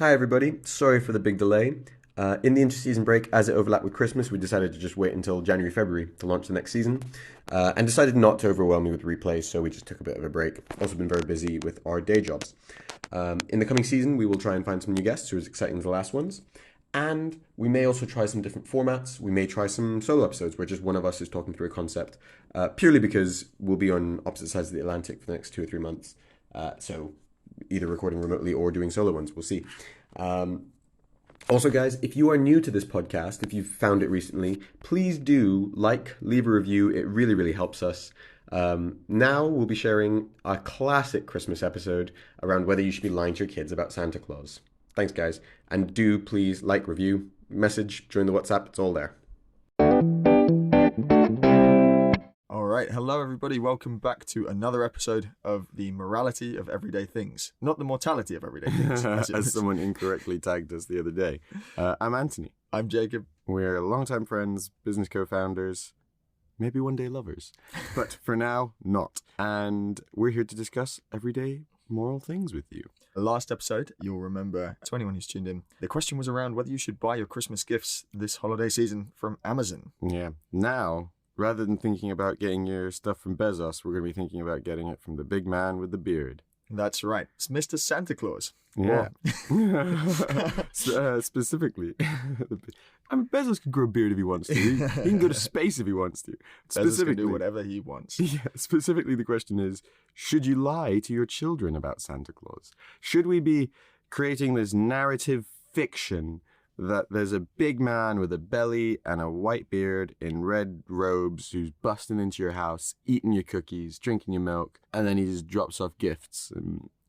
Hi, everybody. Sorry for the big delay. In the interseason break, as it overlapped with Christmas, we decided to just wait until January, February to launch the next season, and decided not to overwhelm you with replays, so we just took a bit of a break. Also been very busy with our day jobs. In the coming season, we will try and find some new guests who are as exciting as the last ones, and we may also try some different formats. We may try some solo episodes where just one of us is talking through a concept, purely because we'll be on opposite sides of the Atlantic for the next 2 or 3 months. So either recording remotely or doing solo ones. We'll see. Um, Also, guys, if you are new to this podcast, if you've found it recently, please do leave a review. It really, really helps us. Now we'll be sharing a classic Christmas episode around whether you should be lying to your kids about Santa Claus. Thanks, guys. And do please review, message, join the WhatsApp. It's all there. All right. Hello, everybody. Welcome back to another episode of the Morality of Everyday Things. Not the mortality of everyday things. As someone incorrectly tagged us the other day. I'm Anthony. I'm Jacob. We're longtime friends, business co-founders, maybe one day lovers. But for now, not. And we're here to discuss everyday moral things with you. Last episode, you'll remember, to anyone who's tuned in, the question was around whether you should buy your Christmas gifts this holiday season from Amazon. Yeah. Now, rather than thinking about getting your stuff from Bezos, we're going to be thinking about getting it from the big man with the beard. That's right. It's Mr. Santa Claus. Yeah. Specifically. I mean, Bezos could grow a beard if he wants to. He can go to space if he wants to. Bezos can do whatever he wants. Yeah, specifically, the question is, should you lie to your children about Santa Claus? Should we be creating this narrative fiction that there's a big man with a belly and a white beard in red robes who's busting into your house, eating your cookies, drinking your milk, and then he just drops off gifts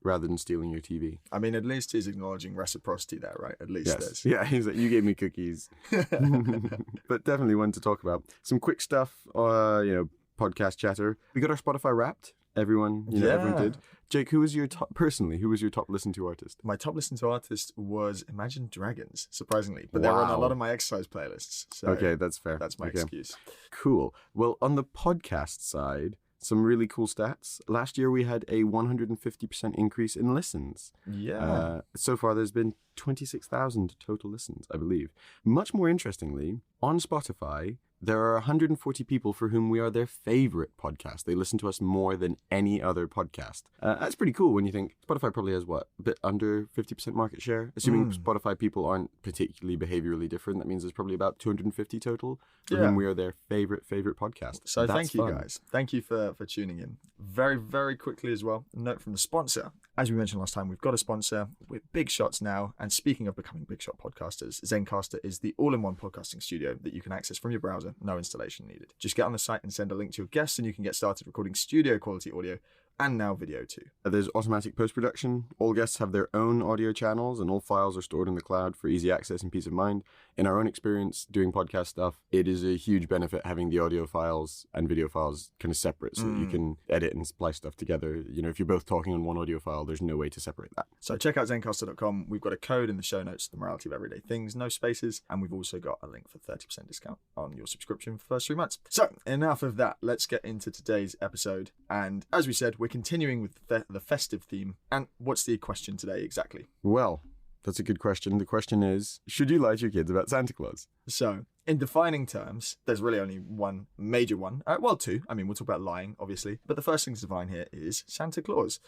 rather than stealing your TV? I mean, at least he's acknowledging reciprocity there, right? At least there's. Yeah, he's like, you gave me cookies. But definitely one to talk about. Some quick stuff, podcast chatter. We got our Spotify Wrapped. Everyone did. Jake, who was your top listened to artist? My top listened to artist was Imagine Dragons, surprisingly. But they're on a lot of my exercise playlists. So okay, that's fair. That's my excuse. Cool. Well, on the podcast side, some really cool stats. Last year, we had a 150% increase in listens. Yeah. So far, there's been 26,000 total listens, I believe. Much more interestingly, on Spotify, there are 140 people for whom we are their favorite podcast. They listen to us more than any other podcast. That's pretty cool when you think Spotify probably has, a bit under 50% market share? Assuming Spotify people aren't particularly behaviorally different, that means there's probably about 250 total for whom we are their favorite podcast. So thank you, guys. Thank you for tuning in. Very, very quickly as well, a note from the sponsor. As we mentioned last time, we've got a sponsor. We're big shots now. And speaking of becoming big shot podcasters, Zencastr is the all-in-one podcasting studio that you can access from your browser. No installation needed. Just get on the site and send a link to your guests and you can get started recording studio quality audio and now video too. There's automatic post-production. All guests have their own audio channels and all files are stored in the cloud for easy access and peace of mind. In our own experience doing podcast stuff, it is a huge benefit having the audio files and video files kind of separate so that you can edit and splice stuff together. You know, if you're both talking on one audio file, there's no way to separate that. So check out Zencastr.com. We've got a code in the show notes, The Morality of Everyday Things, no spaces. And we've also got a link for 30% discount on your subscription for the first 3 months. So enough of that. Let's get into today's episode. And as we said, we're continuing with the festive theme. And what's the question today exactly? Well, that's a good question. The question is, should you lie to your kids about Santa Claus? So, in defining terms, there's really only one major one. Well, two. I mean, we'll talk about lying, obviously. But the first thing to define here is Santa Claus.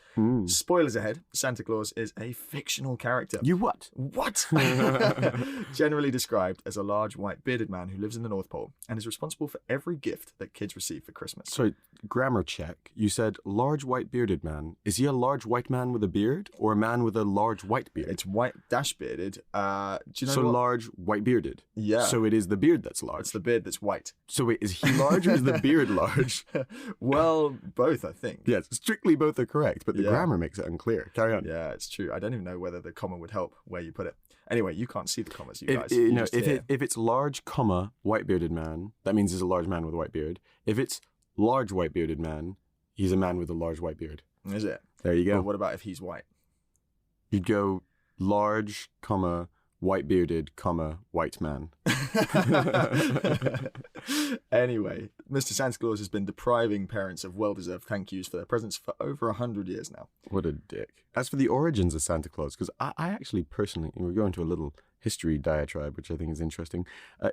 Spoilers ahead, Santa Claus is a fictional character. You what? What? Generally described as a large white bearded man who lives in the North Pole and is responsible for every gift that kids receive for Christmas. Sorry, grammar check. You said large white bearded man. Is he a large white man with a beard or a man with a large white beard? It's white dash bearded. Do you know so what? large white bearded. Yeah. So it is the beard that's large. It's the beard that's white. So wait, is he large or is the beard large? Well, both, I think. Yes, strictly both are correct, but the grammar makes it unclear. Carry on. Yeah, it's true. I don't even know whether the comma would help where you put it. Anyway, you can't see the commas, you guys. If it's large, comma, white bearded man, that means he's a large man with a white beard. If it's large white bearded man, he's a man with a large white beard. Is it? There you go. Well, what about if he's white? You'd go large, comma, white bearded, comma, white man. Anyway, Mr. Santa Claus has been depriving parents of well-deserved thank yous for their presents for over 100 years now. What a dick. As for the origins of Santa Claus, because I actually personally, we're going to a little history diatribe, which I think is interesting.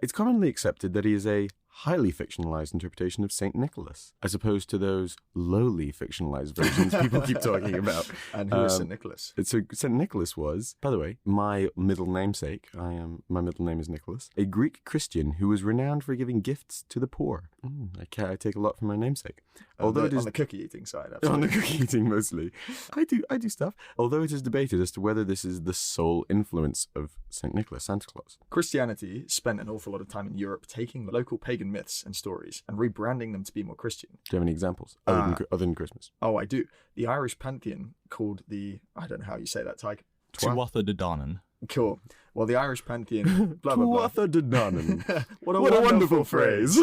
It's commonly accepted that he is a highly fictionalized interpretation of Saint Nicholas, as opposed to those lowly fictionalized versions people keep talking about. And who is St. Nicholas? So Saint Nicholas was, by the way, my middle namesake. My middle name is Nicholas, a Greek Christian who was renowned for giving gifts to the poor. I take a lot from my namesake. Although it is on the cookie eating side, on absolutely. the cookie eating mostly. I do stuff. Although it is debated as to whether this is the sole influence of Saint Nicholas, Santa Claus. Christianity spent an awful lot of time in Europe taking local pagan myths and stories and rebranding them to be more Christian. Do you have any examples other than Christmas? Oh, I do. The Irish pantheon called I don't know how you say that, Tyke. Tuatha De Danann. Cool. Well, the Irish pantheon, blah, blah, blah. Tuatha De Danann. What a wonderful phrase.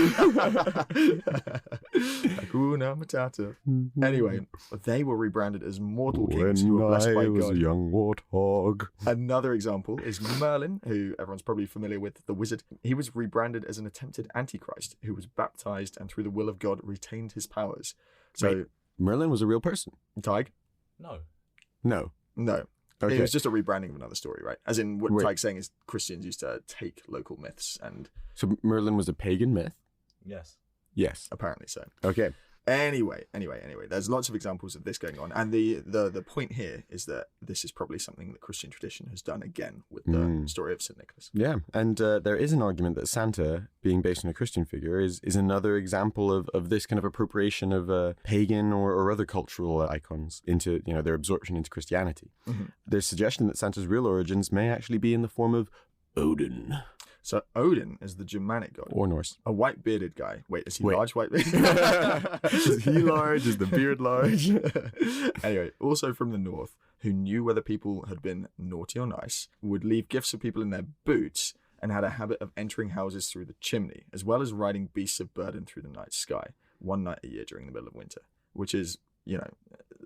Hakuna Matata. Anyway, they were rebranded as mortal kings who were When blessed I by was God. a young warthog. Another example is Merlin, who everyone's probably familiar with, the wizard. He was rebranded as an attempted antichrist who was baptized and through the will of God retained his powers. So, Wait. Merlin was a real person? Tyke? No. No. No. Okay. It was just a rebranding of another story, right? As in, what Wait. Tyke's saying is Christians used to take local myths, and So Merlin was a pagan myth? Yes. Yes. apparently so. Okay. Anyway, there's lots of examples of this going on, and the point here is that this is probably something that Christian tradition has done again with the story of St. Nicholas. Yeah, and there is an argument that Santa, being based on a Christian figure, is another example of this kind of appropriation of pagan or other cultural icons into, their absorption into Christianity. Mm-hmm. There's suggestion that Santa's real origins may actually be in the form of Odin So Odin is the Germanic god, or Norse. a white-bearded guy. Wait, is he Wait. large, white-bearded? Is he large? Is the beard large? Anyway, also from the north, who knew whether people had been naughty or nice, would leave gifts for people in their boots, and had a habit of entering houses through the chimney, as well as riding beasts of burden through the night sky, one night a year during the middle of winter, which is,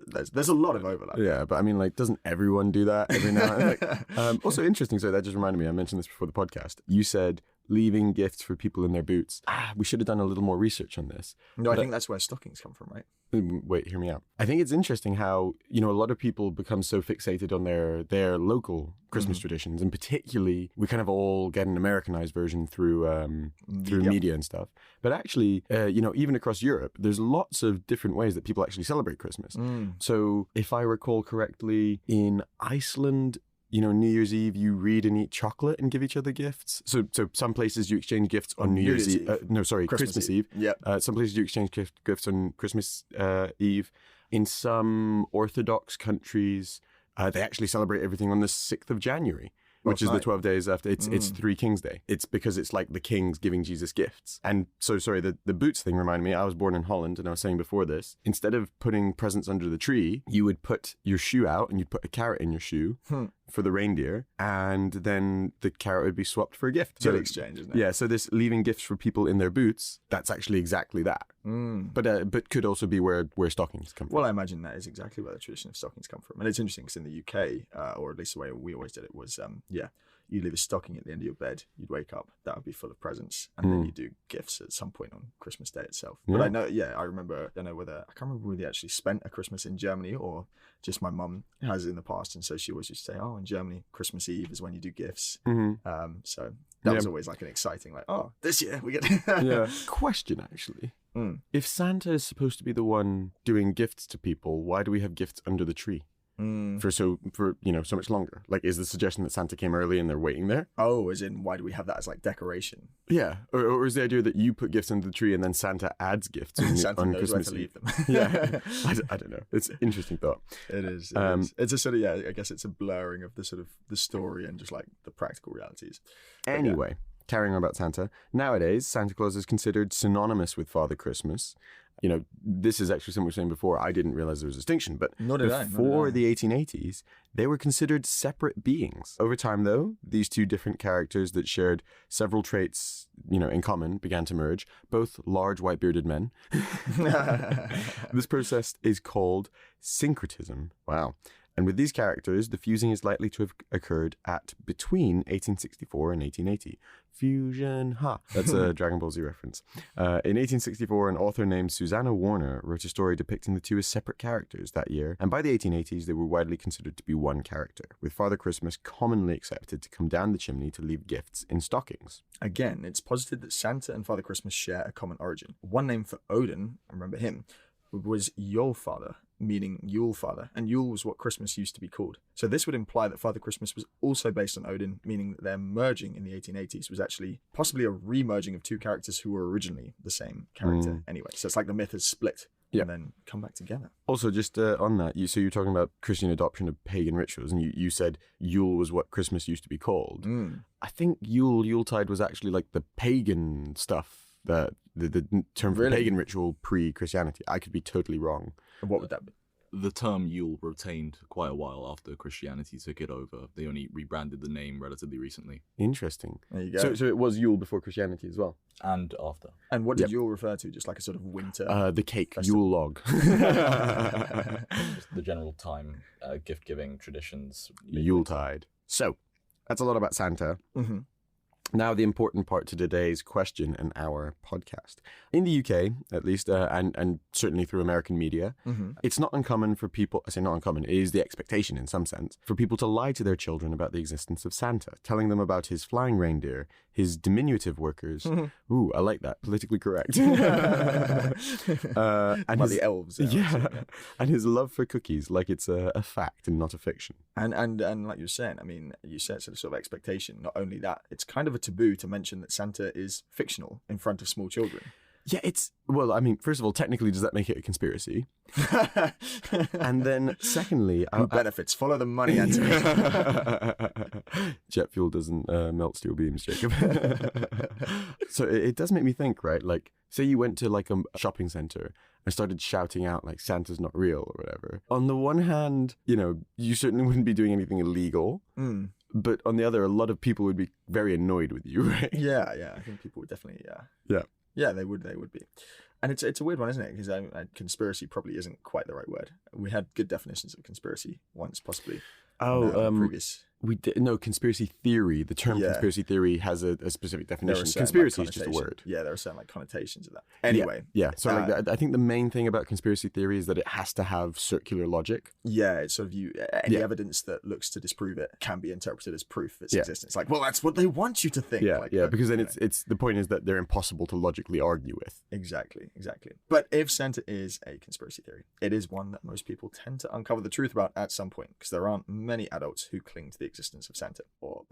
there's a lot of overlap. Yeah, but I mean, doesn't everyone do that every now and then? Also interesting, so that just reminded me, I mentioned this before the podcast. You said leaving gifts for people in their boots. We should have done a little more research on this. No, I think that's where stockings come from, right? Wait, hear me out. I think it's interesting how, a lot of people become so fixated on their local Christmas traditions, and particularly we kind of all get an Americanized version through media and stuff. But actually, even across Europe, there's lots of different ways that people actually celebrate Christmas. So if I recall correctly, in Iceland, New Year's Eve, you read and eat chocolate and give each other gifts. So some places you exchange gifts on New Year's Eve. Christmas Eve. Yep. Some places you exchange gifts on Christmas Eve. In some Orthodox countries, they actually celebrate everything on the 6th of January. Which is the 12 days after. It's Three Kings Day. It's because it's like the kings giving Jesus gifts. And so, sorry, the boots thing reminded me, I was born in Holland, and I was saying before this, instead of putting presents under the tree, you would put your shoe out and you'd put a carrot in your shoe for the reindeer, and then the carrot would be swapped for a gift. Good exchange, isn't it? Yeah, so this leaving gifts for people in their boots, that's actually exactly that. But could also be where stockings come from. Well, I imagine that is exactly where the tradition of stockings come from. And it's interesting because in the UK, or at least the way we always did it, was, you'd leave a stocking at the end of your bed, you'd wake up, that would be full of presents, and then you do gifts at some point on Christmas Day itself. But I know, I remember, I can't remember whether they actually spent a Christmas in Germany or just my mum has in the past. And so she always used to say, in Germany, Christmas Eve is when you do gifts. So that was always like an exciting, this year we get. Yeah. Question, actually. If Santa is supposed to be the one doing gifts to people, why do we have gifts under the tree for so much longer? Like, is the suggestion that Santa came early and they're waiting there? Oh, as in, why do we have that as like decoration? Yeah, or is the idea that you put gifts under the tree and then Santa adds gifts Santa on knows Christmas where to Eve? leave them. Yeah, I don't know. It's an interesting thought. It is. It's a sort of, I guess it's a blurring of the sort of the story and just like the practical realities. Anyway, carrying on about Santa. Nowadays, Santa Claus is considered synonymous with Father Christmas. This is actually something we were saying before. I didn't realize there was a distinction, but before the 1880s, they were considered separate beings. Over time, though, these two different characters that shared several traits, in common began to merge, both large white-bearded men. This process is called syncretism. Wow. And with these characters, the fusing is likely to have occurred at between 1864 and 1880. Fusion, ha! That's a Dragon Ball Z reference. In 1864, an author named Susanna Warner wrote a story depicting the two as separate characters that year, and by the 1880s, they were widely considered to be one character, with Father Christmas commonly accepted to come down the chimney to leave gifts in stockings. Again, it's posited that Santa and Father Christmas share a common origin. One name for Odin, I remember him, was Yule-Father, meaning Yule Father, and Yule was what Christmas used to be called. So this would imply that Father Christmas was also based on Odin, meaning that their merging in the 1880s was actually possibly a re-merging of two characters who were originally the same character anyway. So it's like the myth has split and then come back together. Also, just on that, so you're talking about Christian adoption of pagan rituals, and you said Yule was what Christmas used to be called. I think Yuletide was actually like the pagan stuff, the term for pagan ritual pre-Christianity. I could be totally wrong. And what would that be? The term Yule retained quite a while after Christianity took it over. They only rebranded the name relatively recently. Interesting. There you go. So it was Yule before Christianity as well? And after. And what did Yule refer to? Just like a sort of winter? The cake, festival? Yule log. Just the general time, gift-giving traditions. Yuletide. So, that's a lot about Santa. Mm-hmm. Now, the important part to today's question and our podcast. In the UK, at least, and certainly through American media, it's not uncommon for people, I say not uncommon, it is the expectation in some sense, for people to lie to their children about the existence of Santa, telling them about his flying reindeer, his diminutive workers. Ooh, I like that. Politically correct. And the elves. And his love for cookies, like it's a fact and not a fiction. And like you were saying, I mean, you said sort of expectation. Not only that, it's kind of a taboo to mention that Santa is fictional in front of small children. Yeah, well, I mean, first of all, technically, does that make it a conspiracy? And then, secondly... Who benefits? Follow the money, Anthony. Jet fuel doesn't melt steel beams, Jacob. So it does make me think, right? Like, say you went to like a shopping center and started shouting out like Santa's not real or whatever. On the one hand, you certainly wouldn't be doing anything illegal. But on the other, a lot of people would be very annoyed with you, right? Yeah. I think people would definitely, Yeah, they would be. And it's a weird one, isn't it? Because conspiracy probably isn't quite the right word. We had good definitions of conspiracy once, possibly. Previous. Conspiracy theory. The term conspiracy theory has a specific definition. Conspiracy is just a word. Yeah, there are certain connotations of that. Anyway. Yeah. So I think the main thing about conspiracy theory is that it has to have circular logic. Yeah, it's sort of any evidence that looks to disprove it can be interpreted as proof of its existence. Like, well, that's what they want you to think. Yeah, because then it's the point is that they're impossible to logically argue with. Exactly. But if Santa is a conspiracy theory, it is one that most people tend to uncover the truth about at some point, because there aren't many adults who cling to the existence of Santa. Or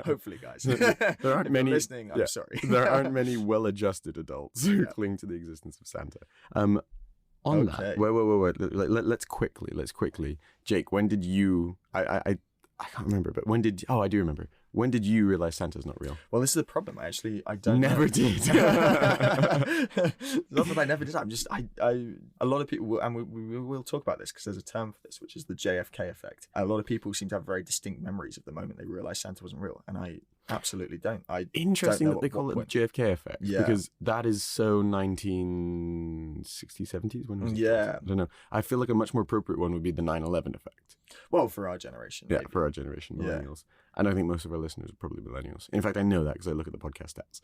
hopefully, guys, there aren't many listening. I'm sorry. There aren't many well-adjusted adults who cling to the existence of Santa. That, wait. Let's quickly. Jake, when did you? I can't remember, but when did? Oh, I do remember. When did you realize Santa's not real? Well, this is the problem. I don't. Never know. did. Not that I never did. I'm just a lot of people will, and we will talk about this because there's a term for this, which is the JFK effect. A lot of people seem to have very distinct memories of the moment they realized Santa wasn't real, and I absolutely don't. Interesting don't know that they call it the JFK effect, because that is so 1960s, 70s. When was it? Yeah. I don't know. I feel like a much more appropriate one would be the 9/11 effect. Well, for our generation. Yeah, maybe. for our generation, millennials. And I think most of our listeners are probably millennials. In fact, I know that because I look at the podcast stats.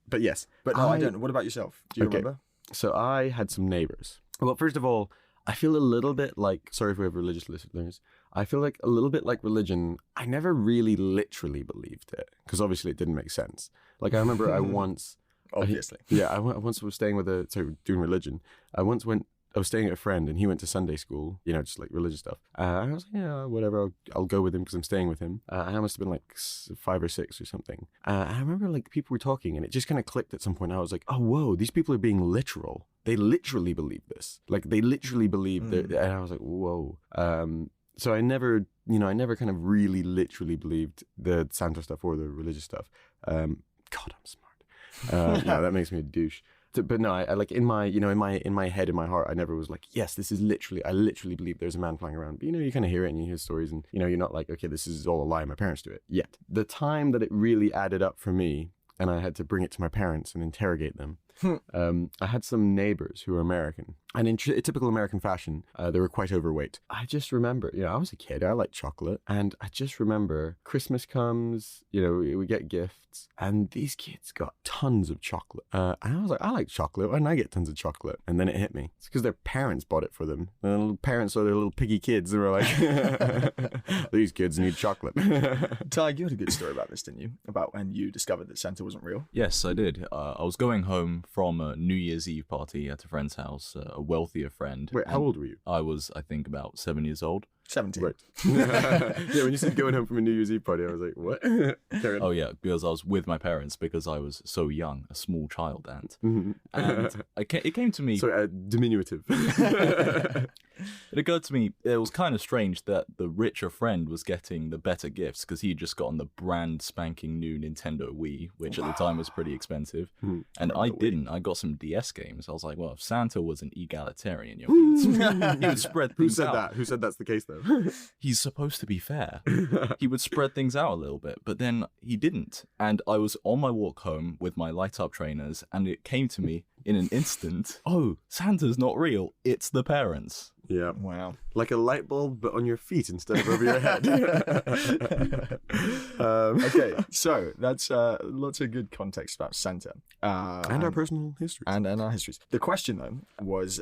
But yes. But no, I don't. What about yourself? Do you remember? So I had some neighbors. Well, first of all, I feel a little bit like, sorry if we have religious listeners, I feel like a little bit like religion. I never really literally believed it, because obviously it didn't make sense. Like I remember I once... Obviously. I once was staying with doing religion. I was staying at a friend and he went to Sunday school, just like religious stuff. And I was like, yeah, whatever, I'll go with him because I'm staying with him. And I must have been like 5 or 6 or something. And I remember like people were talking and it just kind of clicked at some point. I was like, oh, whoa, these people are being literal. They literally believe this. Like they literally believe that. And I was like, whoa. So I never kind of really literally believed the Santa stuff or the religious stuff. God, I'm smart. No, that makes me a douche. But no, I like in my head, in my heart, I never was like, yes, this is I literally believe there's a man flying around. But you kind of hear it and you hear stories and, you're not like, okay, this is all a lie. My parents do it yet. The time that it really added up for me and I had to bring it to my parents and interrogate them I had some neighbors who were American, and in typical American fashion, they were quite overweight. I just remember, I was a kid, I liked chocolate, and I just remember Christmas comes, we get gifts, and these kids got tons of chocolate. And I was like, I like chocolate, why didn't I get tons of chocolate? And then it hit me. It's because their parents bought it for them. The little parents saw their little piggy kids, and were like, these kids need chocolate. Tig, you had a good story about this, didn't you? About when you discovered that Santa wasn't real. Yes, I did. I was going home from a New Year's Eve party at a friend's house, a wealthier friend. Wait, how old were you? I was, I think, about 7 years old. 17. Right. Yeah, when you said going home from a New Year's Eve party, I was like, what? Oh yeah, because I was with my parents because I was so young, a small child, and it came to me. So diminutive. It occurred to me it was kind of strange that the richer friend was getting the better gifts because he had just gotten the brand spanking new Nintendo Wii, which at the time was pretty expensive, and I didn't. I got some DS games. I was like, well, if Santa was an egalitarian, he would spread things out. Who said that's the case though? He's supposed to be fair. He would spread things out a little bit, but then he didn't. And I was on my walk home with my light up trainers, and it came to me in an instant, oh, Santa's not real, it's the parents. Yeah. Wow. Like a light bulb, but on your feet instead of over your head. Okay, so that's lots of good context about Santa. And our personal history. And our histories. The question, though, was,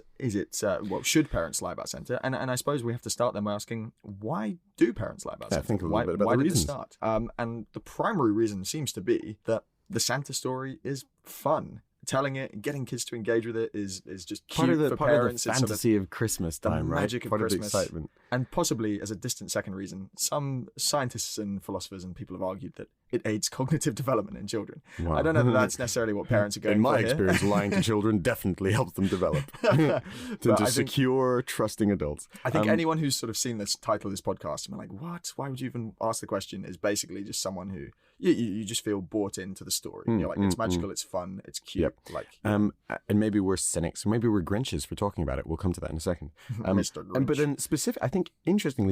should parents lie about Santa? And I suppose we have to start then by asking, why do parents lie about Santa? Think a little bit about why the did reasons. it start? And the primary reason seems to be that the Santa story is fun. Telling it, getting kids to engage with it is just cute for parents. Part of the fantasy of Christmas time, right? Magic of part Christmas. Of the excitement. And possibly, as a distant second reason, some scientists and philosophers and people have argued that it aids cognitive development in children. Wow. I don't know that that's necessarily what parents are going In my for here. experience, lying to children definitely helps them develop into secure, trusting adults. I think anyone who's sort of seen this title of this podcast and been like, what? Why would you even ask the question? Is basically just someone who you just feel bought into the story. You're like, it's magical, it's fun, it's cute. Yep. Like, and maybe we're cynics, or maybe we're Grinches for talking about it. We'll come to that in a second. Mr. Grinch. But then I think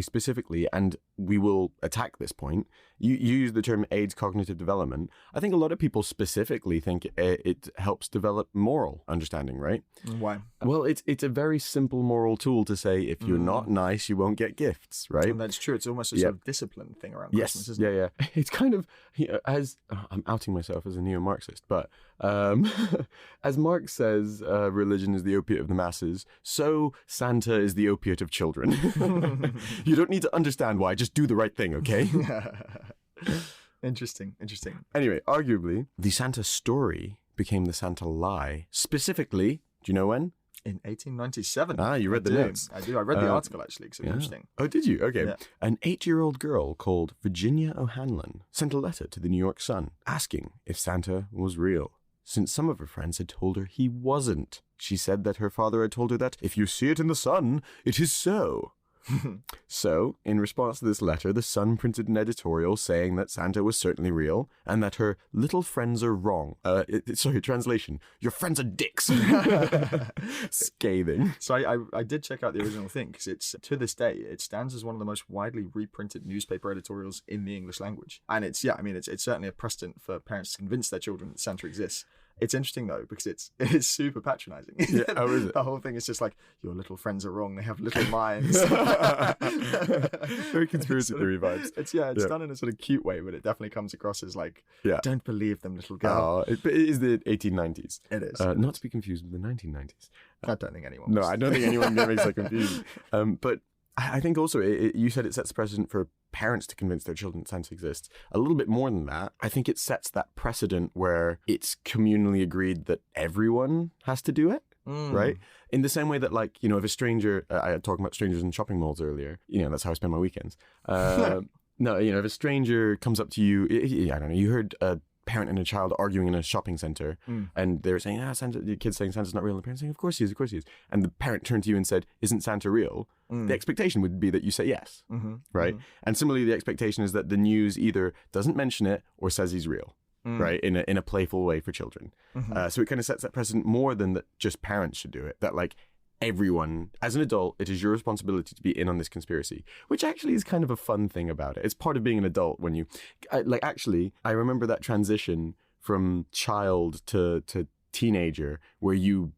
specifically, and we will attack this point, you use the term aids cognitive development. I think a lot of people specifically think it helps develop moral understanding, right? Why? Well, it's a very simple moral tool to say, if you're not nice, you won't get gifts, right? And that's true. It's almost a sort of discipline thing around Christmas, isn't it? Yeah. It's kind of, I'm outing myself as a neo-Marxist, but as Marx says, religion is the opiate of the masses, so Santa is the opiate of children. You don't need to understand why, just do the right thing, okay? Interesting. Anyway, arguably, the Santa story became the Santa lie. Specifically, do you know when? In 1897. You read the notes. I do. I read the article, actually, because it was interesting. Oh, did you? Okay. Yeah. An 8-year-old girl called Virginia O'Hanlon sent a letter to the New York Sun asking if Santa was real, since some of her friends had told her he wasn't. She said that her father had told her that if you see it in the sun, it is so. So, in response to this letter, the Sun printed an editorial saying that Santa was certainly real and that her little friends are wrong. Translation. Your friends are dicks. Scathing. So I did check out the original thing because it's, to this day, it stands as one of the most widely reprinted newspaper editorials in the English language. And it's certainly a precedent for parents to convince their children that Santa exists. It's interesting though because it is super patronizing. Yeah, how is it? The whole thing is just like, your little friends are wrong. They have little minds. Very conspiracy theory vibes. It's done in a sort of cute way, but it definitely comes across as like, Yeah. don't believe them, little girl. It is the 1890s. It is. Not to be confused with the 1990s. I don't think anyone. No, was. I don't think anyone makes that confusing. But I think also, you said it sets precedent for parents to convince their children that Santa exists. A little bit more than that, I think it sets that precedent where it's communally agreed that everyone has to do it, right? In the same way that, like, if a stranger, I had talking about strangers in shopping malls earlier, that's how I spend my weekends. No, if a stranger comes up to you, I don't know, you heard a parent and a child arguing in a shopping center, and they're saying, Santa, the kid's saying Santa's not real, and the parent's saying, of course he is, and the parent turned to you and said, isn't Santa real? The expectation would be that you say yes, right? And similarly, the expectation is that the news either doesn't mention it or says he's real, right? In a playful way for children. So it kind of sets that precedent more than that just parents should do it, that like everyone, as an adult, it is your responsibility to be in on this conspiracy, which actually is kind of a fun thing about it. It's part of being an adult when I remember that transition from child to teenager where you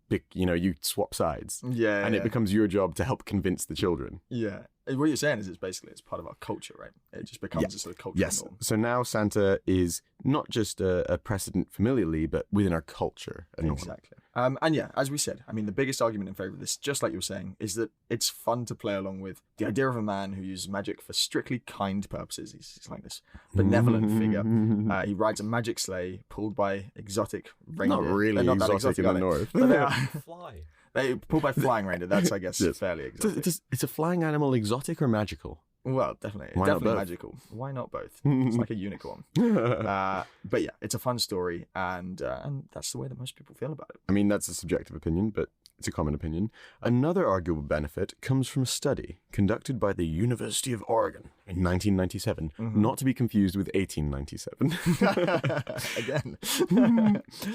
swap sides, Yeah. and it becomes your job to help convince the children. Yeah. What you're saying is it's part of our culture, right? It just becomes a sort of cultural Yes. norm. So now Santa is not just a precedent familially, but within our culture. A norm. Exactly. And yeah, as we said, I mean, the biggest argument in favor of this, just like you were saying, is that it's fun to play along with the idea of a man who uses magic for strictly kind purposes. He's like this benevolent figure. He rides a magic sleigh pulled by exotic reindeer. Not really They're not that exotic in are the they? north. But they are. Fly. They pulled by flying reindeer. That's, I guess, Yes. fairly exotic. It's a flying animal exotic or magical? Well, definitely. Why not Definitely both? magical. Why not both? It's like a unicorn. But yeah, it's a fun story, and that's the way that most people feel about it. I mean, that's a subjective opinion, but it's a common opinion. Another arguable benefit comes from a study conducted by the University of Oregon in 1997, not to be confused with 1897. Again.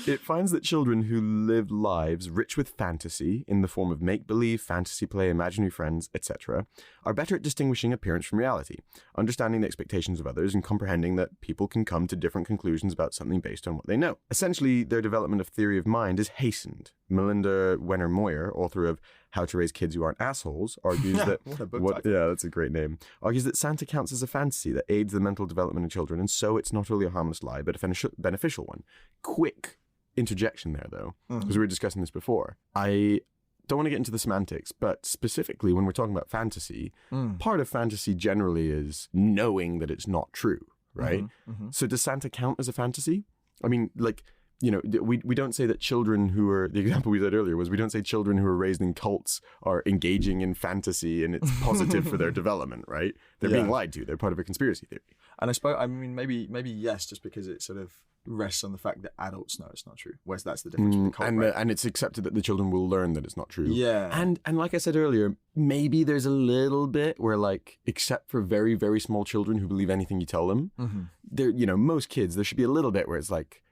It finds that children who live lives rich with fantasy in the form of make-believe, fantasy play, imaginary friends, etc., are better at distinguishing appearance from reality, understanding the expectations of others, and comprehending that people can come to different conclusions about something based on what they know. Essentially, their development of theory of mind is hastened. Melinda Wenner Moyer, author of How to Raise Kids Who Aren't Assholes, argues that What a book title. yeah, that's a great name. Argues that Santa counts as a fantasy that aids the mental development of children, and so it's not only a harmless lie, but a beneficial one. Quick interjection there, though, because we were discussing this before. I don't want to get into the semantics, but specifically when we're talking about fantasy, part of fantasy generally is knowing that it's not true, right? So does Santa count as a fantasy? I mean, like, you know, we don't say that children who are, the example we said earlier was, we don't say children who are raised in cults are engaging in fantasy and it's positive for their development, right? They're being lied to. They're part of a conspiracy theory. And I suppose, I mean, maybe yes, just because it sort of rests on the fact that adults know it's not true. Whereas that's the difference with the cult, right? And it's accepted that the children will learn that it's not true. Yeah. And like I said earlier, maybe there's a little bit where, like, except for very, very small children who believe anything you tell them, there, you know, most kids, there should be a little bit where it's like,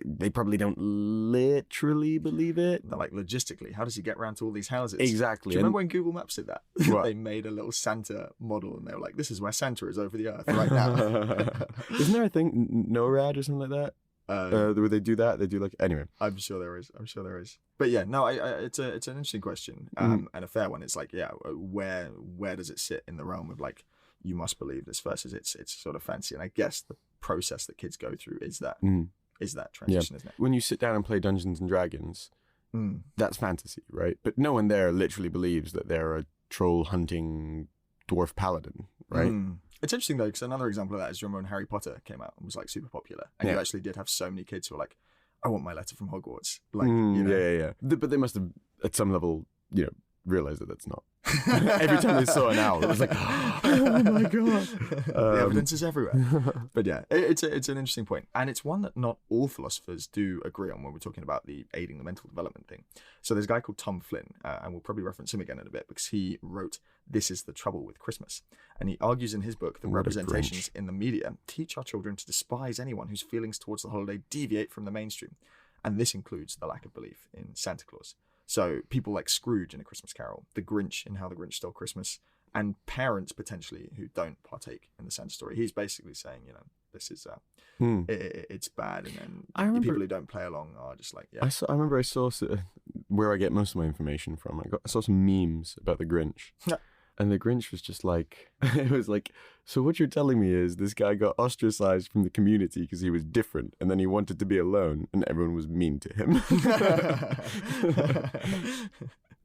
they probably don't literally believe it. They're like, logistically, how does he get around to all these houses? Exactly. Do you remember when Google Maps did that? What? They made a little Santa model and they were like, this is where Santa is over the earth right now. Isn't there a thing, NORAD or something like that? Where they do that? They do like, anyway. I'm sure there is. But yeah, no, it's an interesting question and a fair one. It's like, yeah, where does it sit in the realm of like, you must believe this versus it's sort of fancy. And I guess the process that kids go through is that. Is that transition, isn't it? When you sit down and play Dungeons and Dragons, that's fantasy, right? But no one there literally believes that they're a troll hunting dwarf paladin, right? It's interesting though, because another example of that is remember when Harry Potter came out and was like super popular, and you actually did have so many kids who were like, "I want my letter from Hogwarts." Like, you know, yeah. But they must have, at some level, you know, realized that that's not. Every time they saw an owl, it was like, oh my god, the evidence is everywhere. But yeah, it's an interesting point, and it's one that not all philosophers do agree on when we're talking about the aiding the mental development thing. So there's a guy called Tom Flynn, and we'll probably reference him again in a bit because he wrote "This Is the Trouble with Christmas," and he argues in his book that What a representations Grinch. in the media teach our children to despise anyone whose feelings towards the holiday deviate from the mainstream, and this includes the lack of belief in Santa Claus. So people like Scrooge in A Christmas Carol, the Grinch in How the Grinch Stole Christmas, and parents potentially who don't partake in the Santa story. He's basically saying, you know, this is it's bad, and then I remember- people who don't play along are just like, yeah. I remember I saw where I get most of my information from. I saw some memes about the Grinch. And the Grinch was just like, it was like, so what you're telling me is this guy got ostracized from the community because he was different, and then he wanted to be alone, and everyone was mean to him.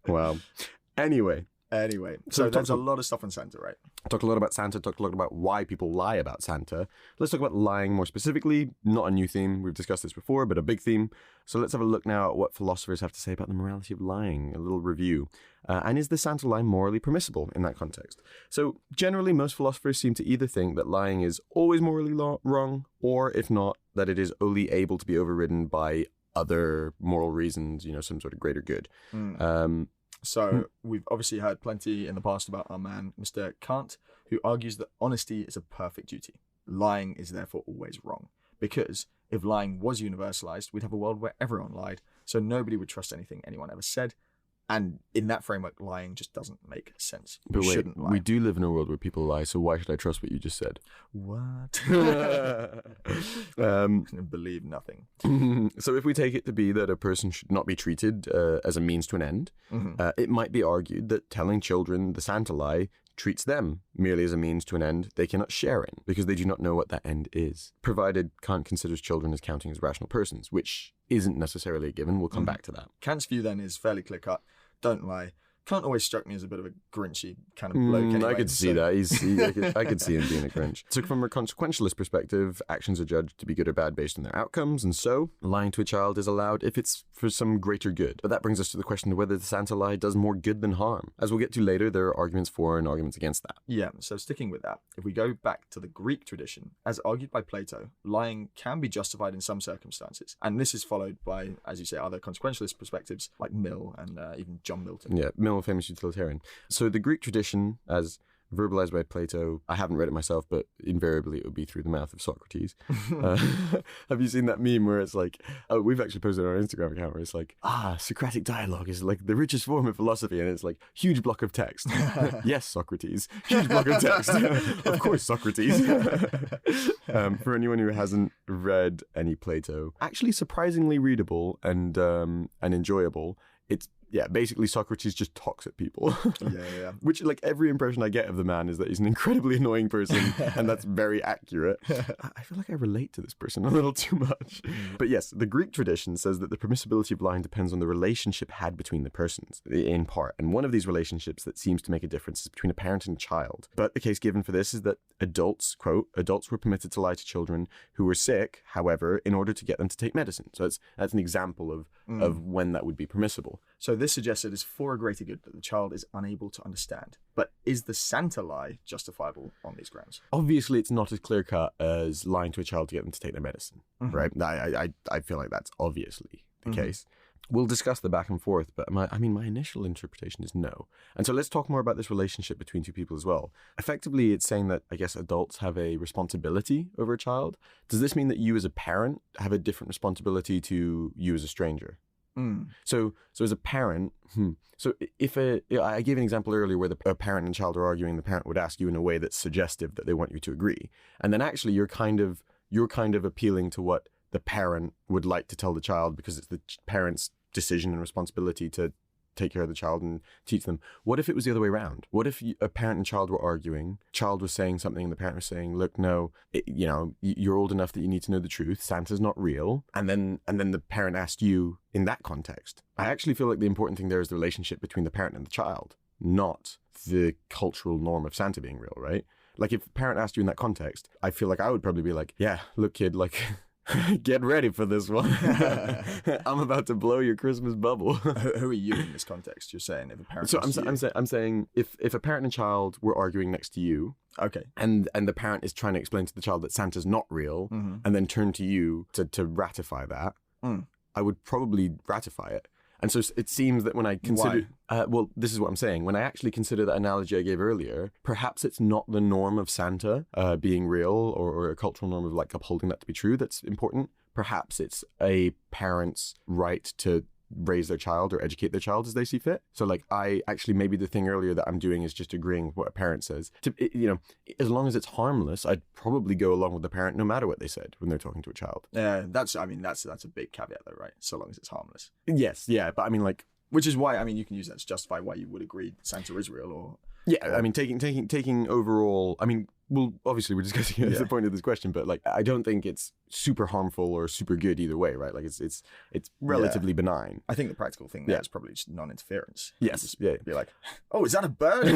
Wow. Anyway, So there's a lot of stuff on Santa, right? talked a lot about Santa, talked a lot about why people lie about Santa. Let's talk about lying more specifically. Not a new theme. We've discussed this before, but a big theme. So let's have a look now at what philosophers have to say about the morality of lying. A little review. And is the Santa lie morally permissible in that context? So generally, most philosophers seem to either think that lying is always morally wrong, or if not, that it is only able to be overridden by other moral reasons, you know, some sort of greater good. So we've obviously heard plenty in the past about our man, Mr. Kant, who argues that honesty is a perfect duty. Lying is therefore always wrong. Because if lying was universalized, we'd have a world where everyone lied, so nobody would trust anything anyone ever said. And in that framework, lying just doesn't make sense. But You wait, shouldn't lie. we do live in a world where people lie, so why should I trust what you just said? What? Believe nothing. So if we take it to be that a person should not be treated as a means to an end, it might be argued that telling children the Santa lie treats them merely as a means to an end they cannot share in, because they do not know what that end is, provided Kant considers children as counting as rational persons, which isn't necessarily a given. We'll come back to that. Kant's view then is fairly clear-cut. Don't lie. Kant always struck me as a bit of a grinchy kind of bloke. Anyway, I could see that. I could see him being a Grinch. So from a consequentialist perspective, actions are judged to be good or bad based on their outcomes, and so lying to a child is allowed if it's for some greater good. But that brings us to the question of whether the Santa lie does more good than harm. As we'll get to later, there are arguments for and arguments against that. Yeah, so sticking with that, if we go back to the Greek tradition, as argued by Plato, lying can be justified in some circumstances. And this is followed by, as you say, other consequentialist perspectives like Mill and even John Milton. Yeah, Mill, famous utilitarian. So the Greek tradition, as verbalized by Plato, I haven't read it myself, but invariably it would be through the mouth of Socrates. Have you seen that meme where it's like, oh, we've actually posted on our Instagram account where it's like, Socratic dialogue is like the richest form of philosophy, and it's like, huge block of text. Yes, Socrates. Huge block of text. Of course, Socrates. For anyone who hasn't read any Plato, actually surprisingly readable and enjoyable. It's basically Socrates just talks at people. Yeah. Which, like, every impression I get of the man is that he's an incredibly annoying person, and that's very accurate. I feel like I relate to this person a little too much. But yes, the Greek tradition says that the permissibility of lying depends on the relationship had between the persons, in part. And one of these relationships that seems to make a difference is between a parent and child. But the case given for this is that adults, quote, adults were permitted to lie to children who were sick, however, in order to get them to take medicine. So that's an example of when that would be permissible. So this suggests it is for a greater good that the child is unable to understand. But is the Santa lie justifiable on these grounds? Obviously, it's not as clear-cut as lying to a child to get them to take their medicine, right? I feel like that's obviously the case. We'll discuss the back and forth, but my initial interpretation is no. And so let's talk more about this relationship between two people as well. Effectively, it's saying that, I guess, adults have a responsibility over a child. Does this mean that you as a parent have a different responsibility to you as a stranger? So as a parent, I gave an example earlier where a parent and child are arguing, the parent would ask you in a way that's suggestive that they want you to agree. And then actually you're kind of appealing to what the parent would like to tell the child, because it's the parent's decision and responsibility to take care of the child and teach them. What if it was the other way around? What if a parent and child were arguing, child was saying something and the parent was saying, look, no, you're old enough that you need to know the truth, Santa's not real, and then the parent asked you in that context. I actually feel like the important thing there is the relationship between the parent and the child, not the cultural norm of Santa being real, right? Like, if a parent asked you in that context, I feel like I would probably be like, yeah, look, kid, like, get ready for this one. I'm about to blow your Christmas bubble. Who are you in this context? You're saying if a parent. So I'm saying if a parent and child were arguing next to you, okay, and the parent is trying to explain to the child that Santa's not real, and then turn to you to ratify that, I would probably ratify it. And so it seems that when I consider, this is what I'm saying. When I actually consider that analogy I gave earlier, perhaps it's not the norm of Santa being real or a cultural norm of like upholding that to be true that's important. Perhaps it's a parent's right to raise their child or educate their child as they see fit. So like maybe the thing earlier that I'm doing is just agreeing with what a parent says. As long as it's harmless, I'd probably go along with the parent no matter what they said when they're talking to a child. That's a big caveat though, right? So long as it's harmless. Yes, yeah, but I mean, like, which is why, I mean, you can use that to justify why you would agree Santa is real, or I mean, taking overall, I mean, well, obviously we're discussing it as the point of this question, but like, I don't think it's super harmful or super good either way, right? Like, it's relatively benign. I think the practical thing there is probably just non-interference. Yes, be like, oh, is that a bird?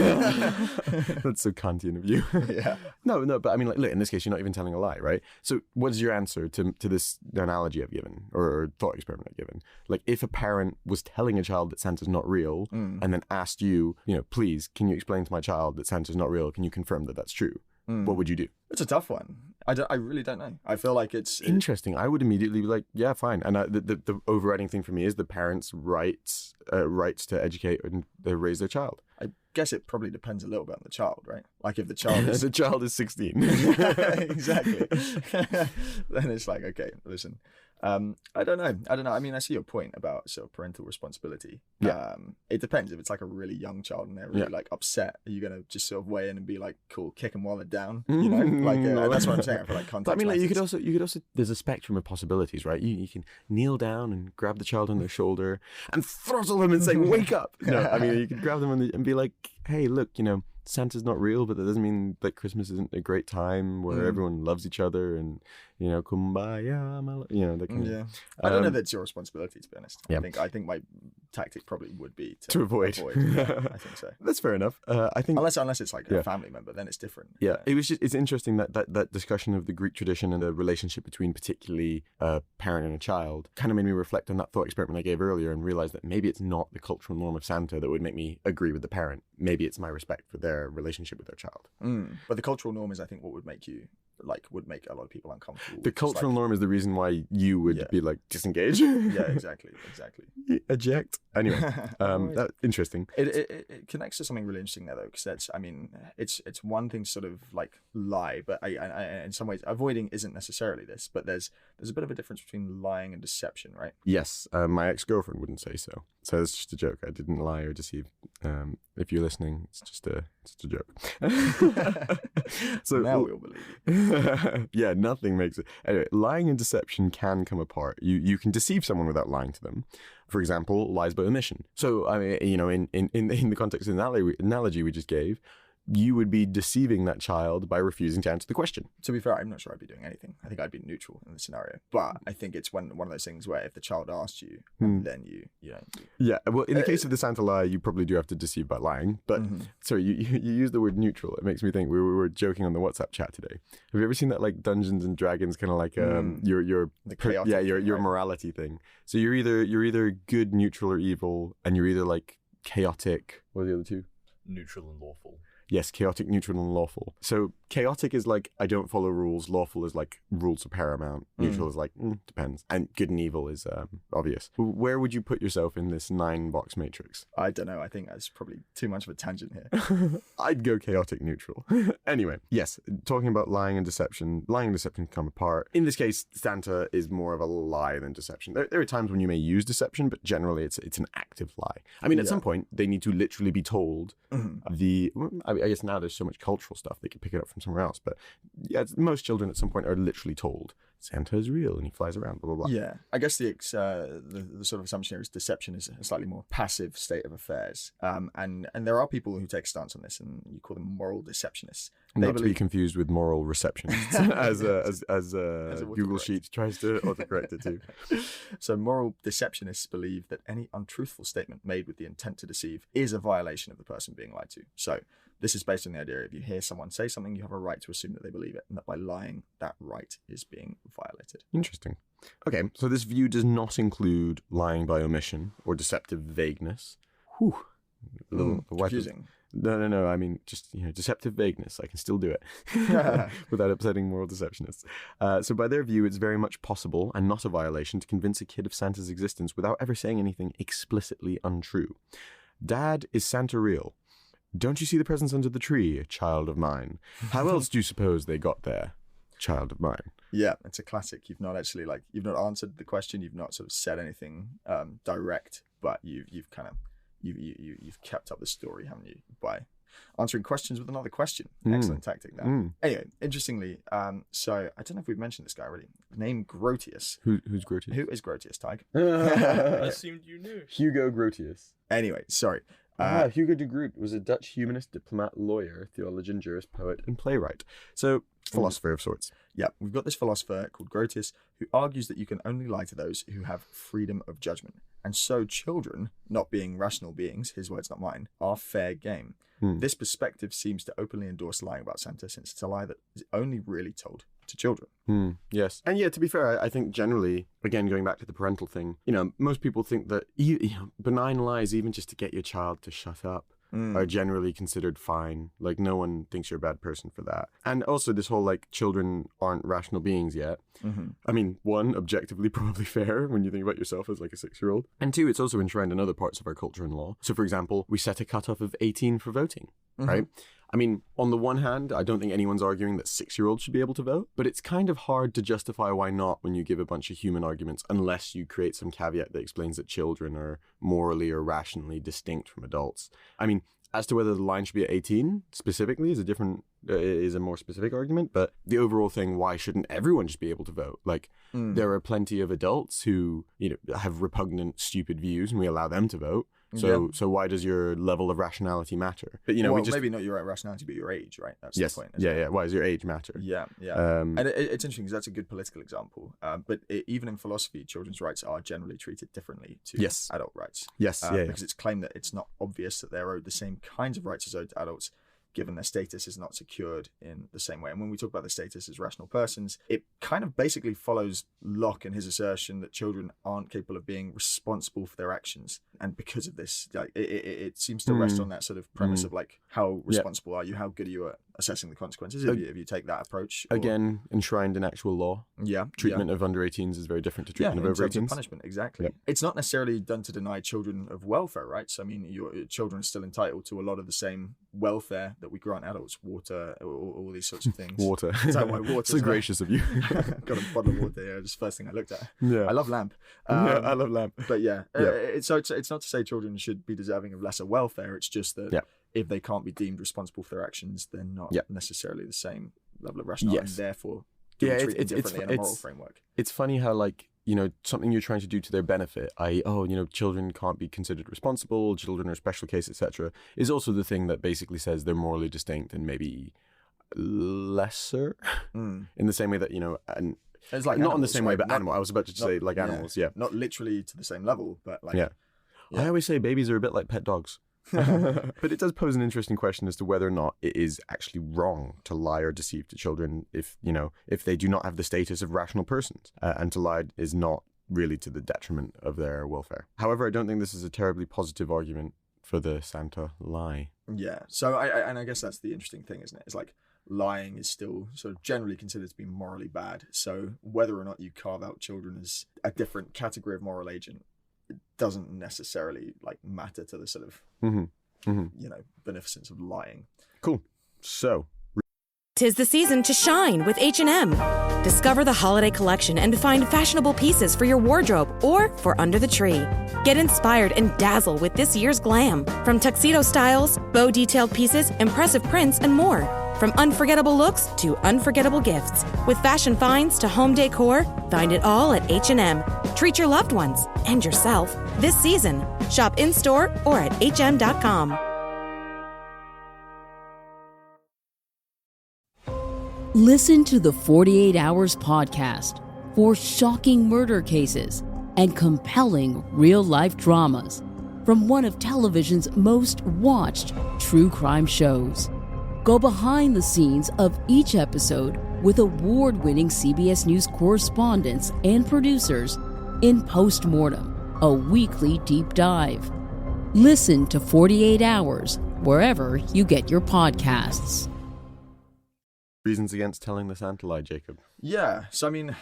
That's so Kantian of you. Yeah. No, but I mean, like, look, in this case, you're not even telling a lie, right? So what is your answer to this analogy I've given or thought experiment I've given? Like, if a parent was telling a child that Santa's not real and then asked you, please, can you explain to my child that Santa's not real? Can you confirm that that's true? What would you do? It's a tough one. I really don't know. I feel like it's interesting. I would immediately be like, yeah, fine. And the overriding thing for me is the parents' rights to educate and raise their child. I guess it probably depends a little bit on the child, right? Like if the child is... the child is 16. Exactly. Then it's like, okay, listen, I don't know. I mean, I see your point about sort of parental responsibility. Yeah. It depends. If it's like a really young child and they're really like upset, are you gonna just sort of weigh in and be like, "Cool, kick them while they're down"? You know, like that's what I'm saying. I feel like context. But I mean, like, you could matters. also, there's a spectrum of possibilities, right? You can kneel down and grab the child on their shoulder and throttle them and say, "Wake up!" No, I mean, you could grab them and be like, "Hey, look, Santa's not real, but that doesn't mean that Christmas isn't a great time where everyone loves each other and, kumbaya, that kind of. Yeah, I don't know if it's your responsibility, to be honest. Yeah. I think my tactic probably would be To avoid. Yeah, I think so. That's fair enough. I think Unless it's like a family member, then it's different. Yeah, it's interesting that discussion of the Greek tradition and the relationship between particularly a parent and a child kind of made me reflect on that thought experiment I gave earlier and realize that maybe it's not the cultural norm of Santa that would make me agree with the parent. Maybe it's my respect for their relationship with their child. But the cultural norm is, I think, what would make a lot of people uncomfortable. The cultural norm is the reason why you would be like, disengage. Yeah, exactly. Eject. Anyway, that's interesting. It connects to something really interesting there, though, because it's one thing to sort of like lie, but I in some ways avoiding isn't necessarily this, but there's a bit of a difference between lying and deception, right? Yes, my ex-girlfriend wouldn't say so. So it's just a joke. I didn't lie or deceive. If you're listening, it's just a joke. So now we'll believe you. Yeah, nothing makes it. Anyway, lying and deception can come apart. You can deceive someone without lying to them. For example, lies by omission. So I mean, in the context of the analogy we just gave, you would be deceiving that child by refusing to answer the question. To be fair, I'm not sure I'd be doing anything. I think I'd be neutral in the scenario. But I think it's one of those things where if the child asks you, then you Yeah, well, in the case of the Santa lie, you probably do have to deceive by lying. But sorry, you use the word neutral. It makes me think we were joking on the WhatsApp chat today. Have you ever seen that like Dungeons and Dragons kind of like your morality thing? So you're either good, neutral, or evil, and you're either like chaotic. What are the other two? Neutral and lawful. Yes, chaotic, neutral, and lawful. So chaotic is like, I don't follow rules. Lawful is like, rules are paramount. Neutral is like, depends. And good and evil is obvious. Where would you put yourself in this 9-box matrix? I don't know. I think that's probably too much of a tangent here. I'd go chaotic, neutral. Anyway, yes, talking about lying and deception come apart. In this case, Santa is more of a lie than deception. There are times when you may use deception, but generally it's an active lie. I mean, at some point, they need to literally be told I guess now there's so much cultural stuff, they could pick it up from somewhere else. But yeah, most children at some point are literally told Santa is real and he flies around, blah, blah, blah. Yeah. I guess the sort of assumption here is deception is a slightly more passive state of affairs. And there are people who take a stance on this, and you call them moral deceptionists. Not to be confused with moral receptionists, as Google Sheets tries to autocorrect it too. So moral deceptionists believe that any untruthful statement made with the intent to deceive is a violation of the person being lied to. So this is based on the idea if you hear someone say something, you have a right to assume that they believe it, and that by lying, that right is being violated. Interesting. Okay, so this view does not include lying by omission or deceptive vagueness. Whew. Confusing. No. I mean, just deceptive vagueness. I can still do it without upsetting moral deceptionists. So by their view, it's very much possible and not a violation to convince a kid of Santa's existence without ever saying anything explicitly untrue. Dad, is Santa real? Don't you see the presents under the tree, child of mine? How else do you suppose they got there, child of mine? Yeah, it's a classic. You've not answered the question. You've not sort of said anything direct, but you've kept up the story, haven't you? By answering questions with another question. Excellent tactic there. Anyway, interestingly, so I don't know if we've mentioned this guy already. Name Grotius. Who's Grotius? Who is Grotius, Tig? I assumed you knew. Hugo Grotius. Anyway, sorry. Hugo de Groot was a Dutch humanist, diplomat, lawyer, theologian, jurist, poet, and playwright. So, philosopher of sorts. Yeah, we've got this philosopher called Grotius who argues that you can only lie to those who have freedom of judgment. And so children, not being rational beings, his words, not mine, are fair game. This perspective seems to openly endorse lying about Santa, since it's a lie that is only really told to children. Yes. And yeah, to be fair, I think generally, again, going back to the parental thing, most people think that benign lies, even just to get your child to shut up, are generally considered fine. Like, no one thinks you're a bad person for that. And also this whole, like, children aren't rational beings yet. I mean, one, objectively probably fair when you think about yourself as like a 6-year-old. And two, it's also enshrined in other parts of our culture and law. So, for example, we set a cutoff of 18 for voting, right? I mean, on the one hand, I don't think anyone's arguing that 6-year-olds should be able to vote, but it's kind of hard to justify why not when you give a bunch of human arguments, unless you create some caveat that explains that children are morally or rationally distinct from adults. I mean, as to whether the line should be at 18 specifically is a more specific argument, but the overall thing, why shouldn't everyone just be able to vote? Like, there are plenty of adults who, have repugnant, stupid views, and we allow them to vote. So why does your level of rationality matter? But maybe not your rationality, but your age, right? That's the point. Yeah. Why does your age matter? Yeah. And it's interesting because that's a good political example. But even in philosophy, children's rights are generally treated differently to adult rights. Yes. Because it's claimed that it's not obvious that they're owed the same kinds of rights as owed to adults, given their status is not secured in the same way. And when we talk about the status as rational persons, it kind of basically follows Locke and his assertion that children aren't capable of being responsible for their actions. And because of this, it seems to rest on that sort of premise of like, how responsible are you? How good are you at assessing the consequences if you take that approach? Again, enshrined in actual law. Yeah. Treatment of under 18s is very different to treatment of over 18s. Punishment, exactly. Yep. It's not necessarily done to deny children of welfare rights. I mean, your children are still entitled to a lot of the same welfare that we grant adults, water, all these sorts of things. Water. Is that why water? So gracious of you. Got a bottle of water here. Just first thing I looked at. Yeah. I love lamp. I love lamp. But it's not to say children should be deserving of lesser welfare. It's just that if they can't be deemed responsible for their actions, they're not necessarily the same level of rationality, and therefore treated differently in a moral framework. It's funny how, like, something you're trying to do to their benefit, i.e., children can't be considered responsible, children are a special case, etc., is also the thing that basically says they're morally distinct and maybe lesser in the same way that, and it's like not animals, in the same way, right? but animal. I was about to say like animals, Not literally to the same level, but like... I always say babies are a bit like pet dogs. But it does pose an interesting question as to whether or not it is actually wrong to lie or deceive to children if they do not have the status of rational persons, and to lie is not really to the detriment of their welfare. However, I don't think this is a terribly positive argument for the Santa lie. Yeah. So I guess that's the interesting thing, isn't it? It's like lying is still sort of generally considered to be morally bad. So whether or not you carve out children as a different category of moral agent, it doesn't necessarily like matter to the sort of beneficence of lying. Cool. So 'tis the season to shine with H&M. Discover the holiday collection and find fashionable pieces for your wardrobe or for under the tree. Get inspired and dazzle with this year's glam, from tuxedo styles, bow detailed pieces, impressive prints, and more. From unforgettable looks to unforgettable gifts, with fashion finds to home decor, find it all at H&M. Treat your loved ones and yourself this season. Shop in-store or at hm.com. Listen to the 48 Hours podcast for shocking murder cases and compelling real-life dramas from one of television's most watched true crime shows. Go behind the scenes of each episode with award-winning CBS News correspondents and producers in Postmortem, a weekly deep dive. Listen to 48 Hours wherever you get your podcasts. reasons against telling the Santa lie, Jacob? Yeah, so I mean,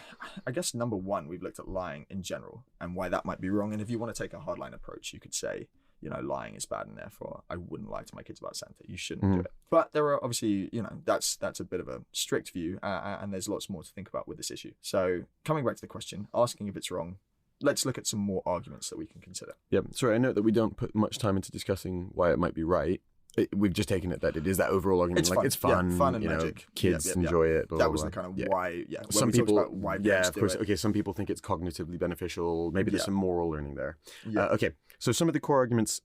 I guess number one, we've looked at lying in general and why that might be wrong. And if you want to take a hardline approach, you could say, you know, lying is bad and therefore I wouldn't lie to my kids about Santa. You shouldn't do it. But there are obviously, you know, that's a bit of a strict view and there's lots more to think about with this issue. So coming back to the question, asking if it's wrong, let's look at some more arguments that we can consider. Yeah, sorry, I note that we don't put much time into discussing why it might be right. We've just taken it that it is that overall argument. It's fun, fun and you know, magic. Kids enjoy it. Blah, that blah, was blah. the kind of yeah. why. Yeah, when some we people, talked about why of course. do it. Okay, some people think it's cognitively beneficial. Maybe there's some moral learning there. Yeah. Okay, so some of the core arguments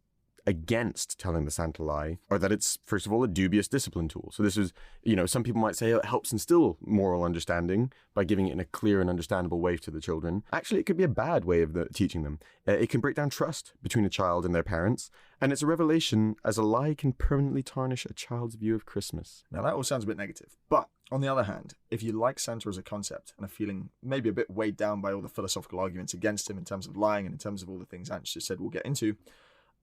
against telling the Santa lie are that it's, first of all, a dubious discipline tool. So this is, you know, some people might say it helps instill moral understanding by giving it in a clear and understandable way to the children. Actually, it could be a bad way of teaching them. It can break down trust between a child and their parents. And it's a revelation as a lie can permanently tarnish a child's view of Christmas. Now, that all sounds a bit negative. But on the other hand, if you like Santa as a concept and are feeling maybe a bit weighed down by all the philosophical arguments against him in terms of lying and in terms of all the things Ant just said we'll get into,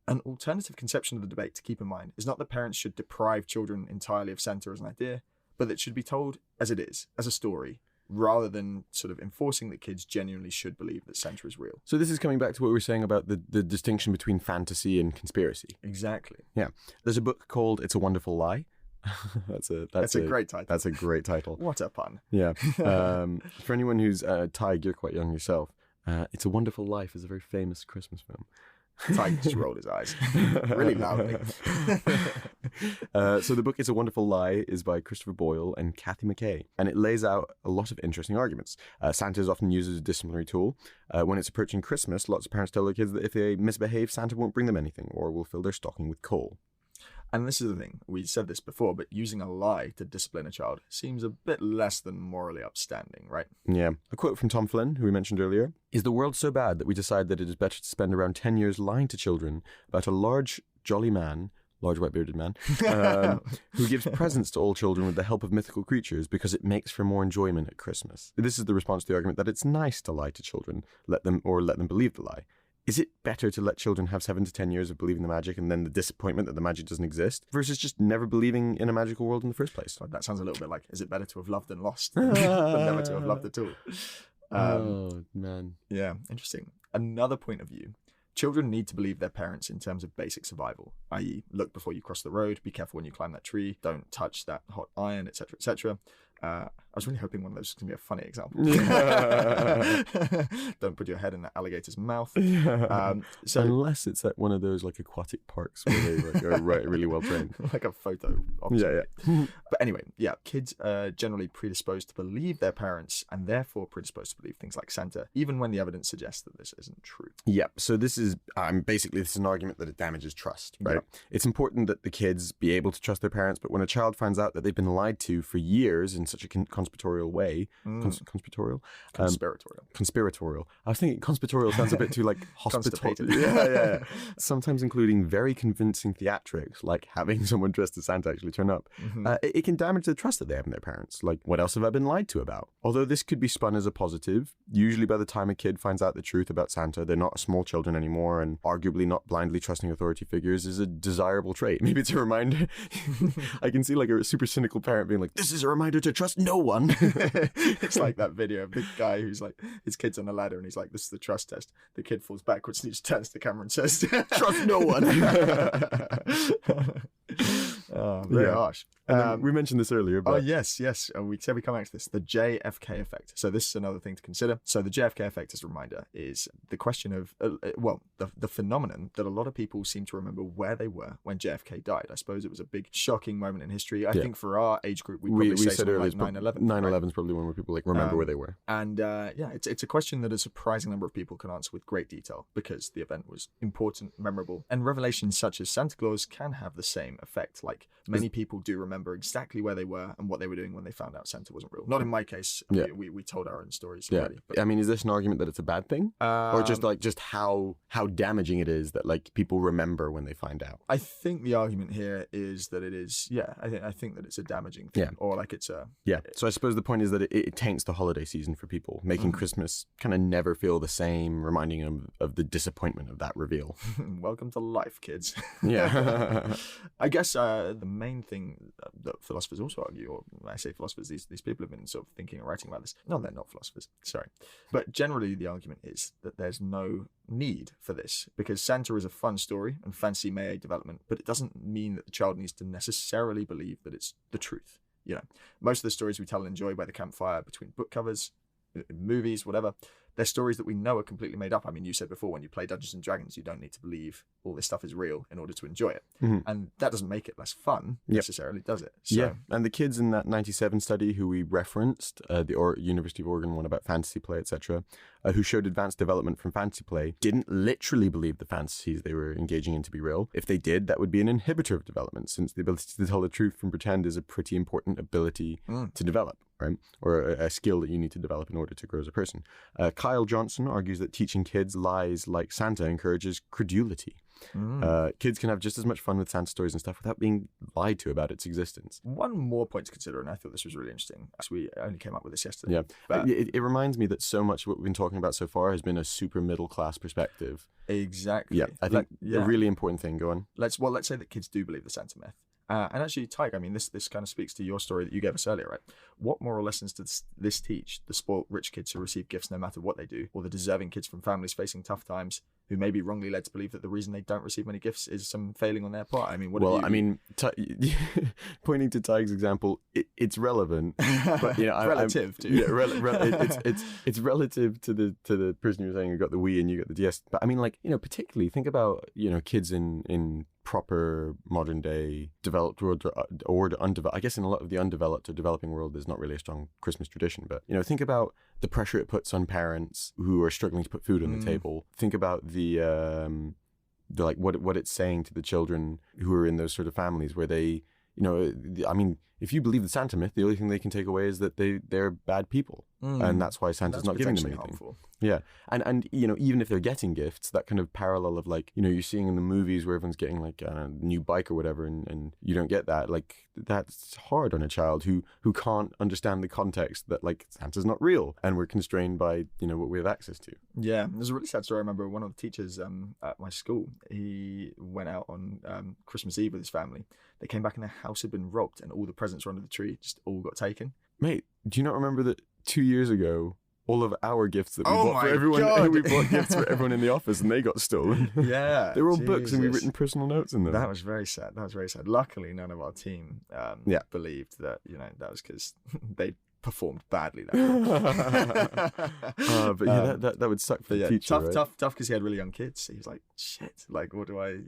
an alternative conception of the debate to keep in mind is not that parents should deprive children entirely of Santa as an idea, but that it should be told as it is, as a story, rather than sort of enforcing that kids genuinely should believe that Santa is real. So this is coming back to what we were saying about the distinction between fantasy and conspiracy. Exactly. Yeah. There's a book called It's a Wonderful Lie That's That's a great title. That's a great title. What a pun. Yeah. For anyone who's Tig, you're quite young yourself. It's a Wonderful Life is a very famous Christmas film. Tig just rolled his eyes really loudly. So the book It's a Wonderful Lie is by Christopher Boyle and Kathy McKay, and it lays out a lot of interesting arguments. Santa is often used as a disciplinary tool. When it's approaching Christmas, lots of parents tell their kids that if they misbehave, Santa won't bring them anything or will fill their stocking with coal. And this is the thing, we said this before, but using a lie to discipline a child seems a bit less than morally upstanding, right? Yeah. A quote from Tom Flynn, who we mentioned earlier: "Is the world so bad that we decide that it is better to spend around 10 years lying to children about a large, jolly man, large white bearded man, who gives presents to all children with the help of mythical creatures because it makes for more enjoyment at Christmas?" This is the response to the argument that it's nice to lie to children, let them believe the lie. Is it better to let children have 7 to 10 years of believing the magic and then the disappointment that the magic doesn't exist versus just never believing in a magical world in the first place? God, that sounds a little bit like, is it better to have loved than lost than never to have loved at all? Oh, man. Yeah, interesting. Another point of view. Children need to believe their parents in terms of basic survival, i.e. look before you cross the road, be careful when you climb that tree, don't touch that hot iron, etc., etc. I was really hoping one of those was going to be a funny example. Don't put your head in the alligator's mouth. So unless it's at one of those like aquatic parks where they are really well trained. Like a photo option. Yeah. But anyway, yeah, kids are generally predisposed to believe their parents and therefore predisposed to believe things like Santa, even when the evidence suggests that this isn't true. Yeah, so this is basically this is an argument that it damages trust, right? Yep. It's important that the kids be able to trust their parents, but when a child finds out that they've been lied to for years in such a conspiratorial way, conspiratorial? Conspiratorial. I was thinking conspiratorial sounds a bit too like hospitated. Yeah. Sometimes including very convincing theatrics, like having someone dressed as Santa actually turn up. It can damage the trust that they have in their parents. Like, what else have I been lied to about? Although this could be spun as a positive, usually by the time a kid finds out the truth about Santa, they're not small children anymore, and arguably not blindly trusting authority figures is a desirable trait. Maybe it's a reminder. I can see like a super cynical parent being like, this is a reminder to trust no one. It's like that video of the guy who's like, his kid's on a ladder and he's like, this is the trust test. The kid falls backwards and he just turns to the camera and says, trust no one. Very harsh. We mentioned this earlier, but yes. We said we come back to this. The JFK effect. So this is another thing to consider. So the JFK effect, as a reminder, is the question of, the phenomenon that a lot of people seem to remember where they were when JFK died. I suppose it was a big, shocking moment in history. I think for our age group, we said earlier, like 9/11. 9/11 is probably one where people like remember where they were. And it's a question that a surprising number of people can answer with great detail because the event was important, memorable, and revelations such as Santa Claus can have the same effect. Like many people do remember exactly where they were and what they were doing when they found out Santa wasn't real. Not in my case. We told our own stories already. But, I mean, is this an argument that it's a bad thing, or just how damaging it is that like people remember when they find out? I think the argument here is that it is. Yeah, I think that it's a damaging thing, or like it's a. Yeah. So I suppose the point is that it taints the holiday season for people, making Christmas kind of never feel the same, reminding them of the disappointment of that reveal. Welcome to life, kids. Yeah. I guess the main thing that philosophers also argue, or when I say philosophers, these people have been sort of thinking and writing about this. No, they're not philosophers. Sorry. But generally the argument is that there's no need for this because Santa is a fun story and fancy may aid development, but it doesn't mean that the child needs to necessarily believe that it's the truth. You know, most of the stories we tell and enjoy by the campfire between book covers, movies, whatever, they're stories that we know are completely made up. I mean, you said before, when you play Dungeons and Dragons, you don't need to believe all this stuff is real in order to enjoy it. And that doesn't make it less fun necessarily, does it? So, yeah. And the kids in that 97 study who we referenced, the University of Oregon one about fantasy play, etc., who showed advanced development from fantasy play, didn't literally believe the fantasies they were engaging in to be real. If they did, that would be an inhibitor of development, since the ability to tell the truth from pretend is a pretty important ability to develop, right? Or a skill that you need to develop in order to grow as a person. Kyle Johnson argues that teaching kids lies like Santa encourages credulity. Kids can have just as much fun with Santa stories and stuff without being lied to about its existence. One more point to consider, and I thought this was really interesting, as we only came up with this yesterday. Yeah, but it reminds me that so much of what we've been talking about so far has been a super middle class perspective. Exactly. Yeah, I think a really important thing. Go on. Let's say that kids do believe the Santa myth. And actually, Tig, I mean, this kind of speaks to your story that you gave us earlier, right? What moral lessons does this teach the spoiled rich kids who receive gifts no matter what they do, or the deserving kids from families facing tough times who may be wrongly led to believe that the reason they don't receive many gifts is some failing on their part. I mean, pointing to Tig's example, it's relevant, but relative to it's relative to the person you're saying who got the Wii and you got the DS. But I mean, like, particularly think about kids in proper modern day developed world or undeveloped. I guess in a lot of the undeveloped or developing world, there's not really a strong Christmas tradition. But think about the pressure it puts on parents who are struggling to put food on the table. Think about the like what it's saying to the children who are in those sort of families where they, I mean, if you believe the Santa myth, the only thing they can take away is that they're bad people, and that's why Santa's not giving them anything. Harmful. Yeah, and even if they're getting gifts, that kind of parallel of like you're seeing in the movies where everyone's getting like a new bike or whatever, and you don't get that. Like that's hard on a child who can't understand the context that like Santa's not real, and we're constrained by what we have access to. Yeah, there's a really sad story. I remember one of the teachers at my school. He went out on Christmas Eve with his family. They came back and their house had been robbed, and all the presents were under the tree just all got taken. Mate, do you not remember that 2 years ago, all of our gifts that we Oh bought for my everyone, God. we bought gifts for everyone in the office, and they got stolen? Yeah, they were all books, and we Jesus. written personal notes in them. That was very sad. Luckily, none of our team believed that that was because they performed badly that week. But yeah, that would suck for the teacher. Tough because he had really young kids. He was like, shit, like what do I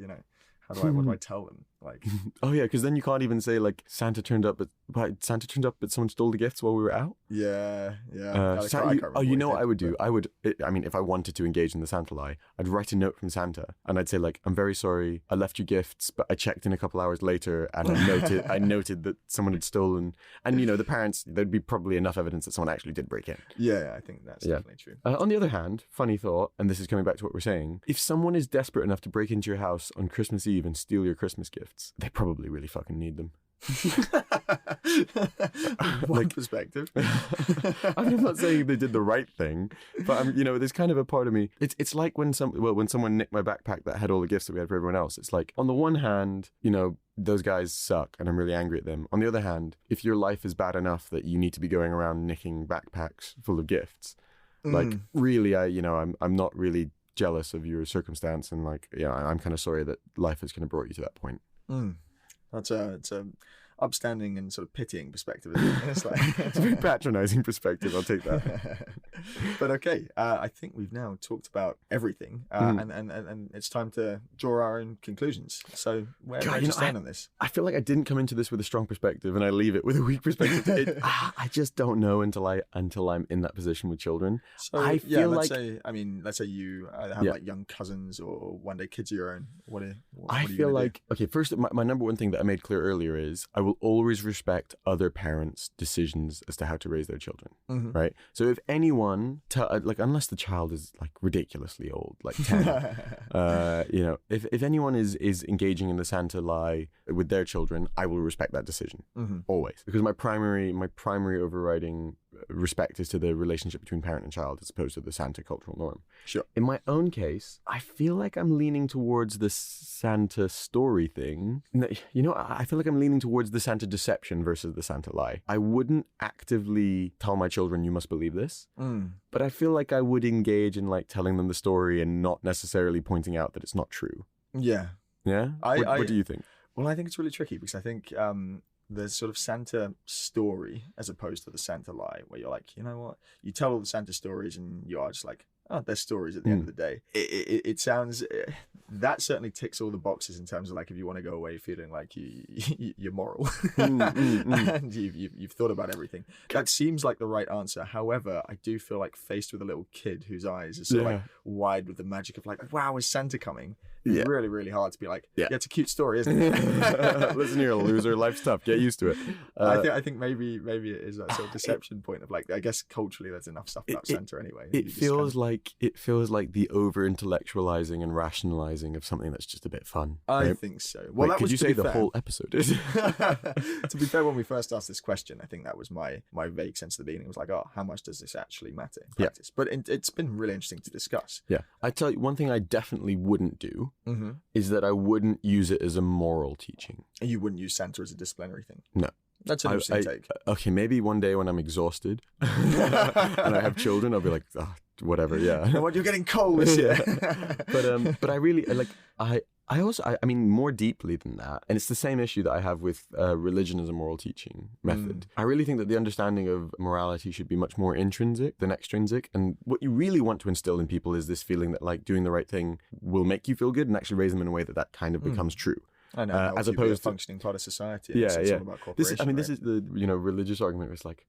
what do I tell them? Like, oh yeah, because then you can't even say like Santa turned up, but someone stole the gifts while we were out. Yeah. What I would do? I mean, if I wanted to engage in the Santa lie, I'd write a note from Santa, and I'd say like, I'm very sorry, I left you gifts, but I checked in a couple hours later, and I noted that someone had stolen. And the parents, there'd be probably enough evidence that someone actually did break in. Yeah, I think that's definitely true. On the other hand, funny thought, and this is coming back to what we're saying, if someone is desperate enough to break into your house on Christmas Eve and steal your Christmas gifts, they probably really fucking need them. One perspective. I'm not saying they did the right thing, but there's kind of a part of me. It's like when someone nicked my backpack that had all the gifts that we had for everyone else. It's like, on the one hand, those guys suck and I'm really angry at them. On the other hand, if your life is bad enough that you need to be going around nicking backpacks full of gifts, like really, I'm not really jealous of your circumstance, and like, I'm kind of sorry that life has kind of brought you to that point. It's a upstanding and sort of pitying perspective, isn't it? It's like it's a very patronizing perspective. I'll take that. But okay, I think we've now talked about everything, and it's time to draw our own conclusions. So where do you stand on this? I feel like I didn't come into this with a strong perspective, and I leave it with a weak perspective. I just don't know until I'm in that position with children. So I feel let's say you have like young cousins or one day kids of your own. What I feel like okay. First, my number one thing that I made clear earlier is I will always respect other parents' decisions as to how to raise their children. Right. So if anyone, unless the child is like ridiculously old, like 10, if anyone is engaging in the Santa lie with their children, I will respect that decision always, because my primary overriding respect is to the relationship between parent and child as opposed to the Santa cultural norm. Sure. In my own case, I feel like I'm leaning towards the Santa story thing. I feel like I'm leaning towards the Santa deception versus the Santa lie. I wouldn't actively tell my children, you must believe this, but I feel like I would engage in like telling them the story and not necessarily pointing out that it's not true. Yeah. Yeah? What do you think? Well, I think it's really tricky because I think the sort of Santa story as opposed to the Santa lie, where you're like, you know what? You tell all the Santa stories and you are just like, oh, they're stories at the end of the day. It sounds, that certainly ticks all the boxes in terms of like, if you want to go away feeling like you're moral and you've thought about everything. That seems like the right answer. However, I do feel like faced with a little kid whose eyes are sort of like wide with the magic of like, wow, is Santa coming? It's really, really hard to be like, it's a cute story, isn't it? Listen here, loser, life's tough. Get used to it. I think maybe it is that sort of deception point of like, I guess culturally there's enough stuff about Santa anyway. It feels like the over intellectualizing and rationalizing of something that's just a bit fun. I think so. Well, could you say the whole episode is? To be fair, when we first asked this question, I think that was my vague sense at the beginning. It was like, oh, how much does this actually matter in practice? But it's been really interesting to discuss. Yeah, I tell you one thing I definitely wouldn't do is that I wouldn't use it as a moral teaching. And you wouldn't use Santa as a disciplinary thing? No. That's an interesting take. Okay, maybe one day when I'm exhausted and I have children, I'll be like, oh, whatever. Yeah. You know what? You're getting coal this year. But I really like I mean, more deeply than that, and it's the same issue that I have with religion as a moral teaching method. I really think that the understanding of morality should be much more intrinsic than extrinsic. And what you really want to instill in people is this feeling that like doing the right thing will make you feel good, and actually raise them in a way that kind of becomes true. I know, as opposed to functioning part of society. Yeah, it's yeah. all about cooperation. This is the religious argument. Where it's like,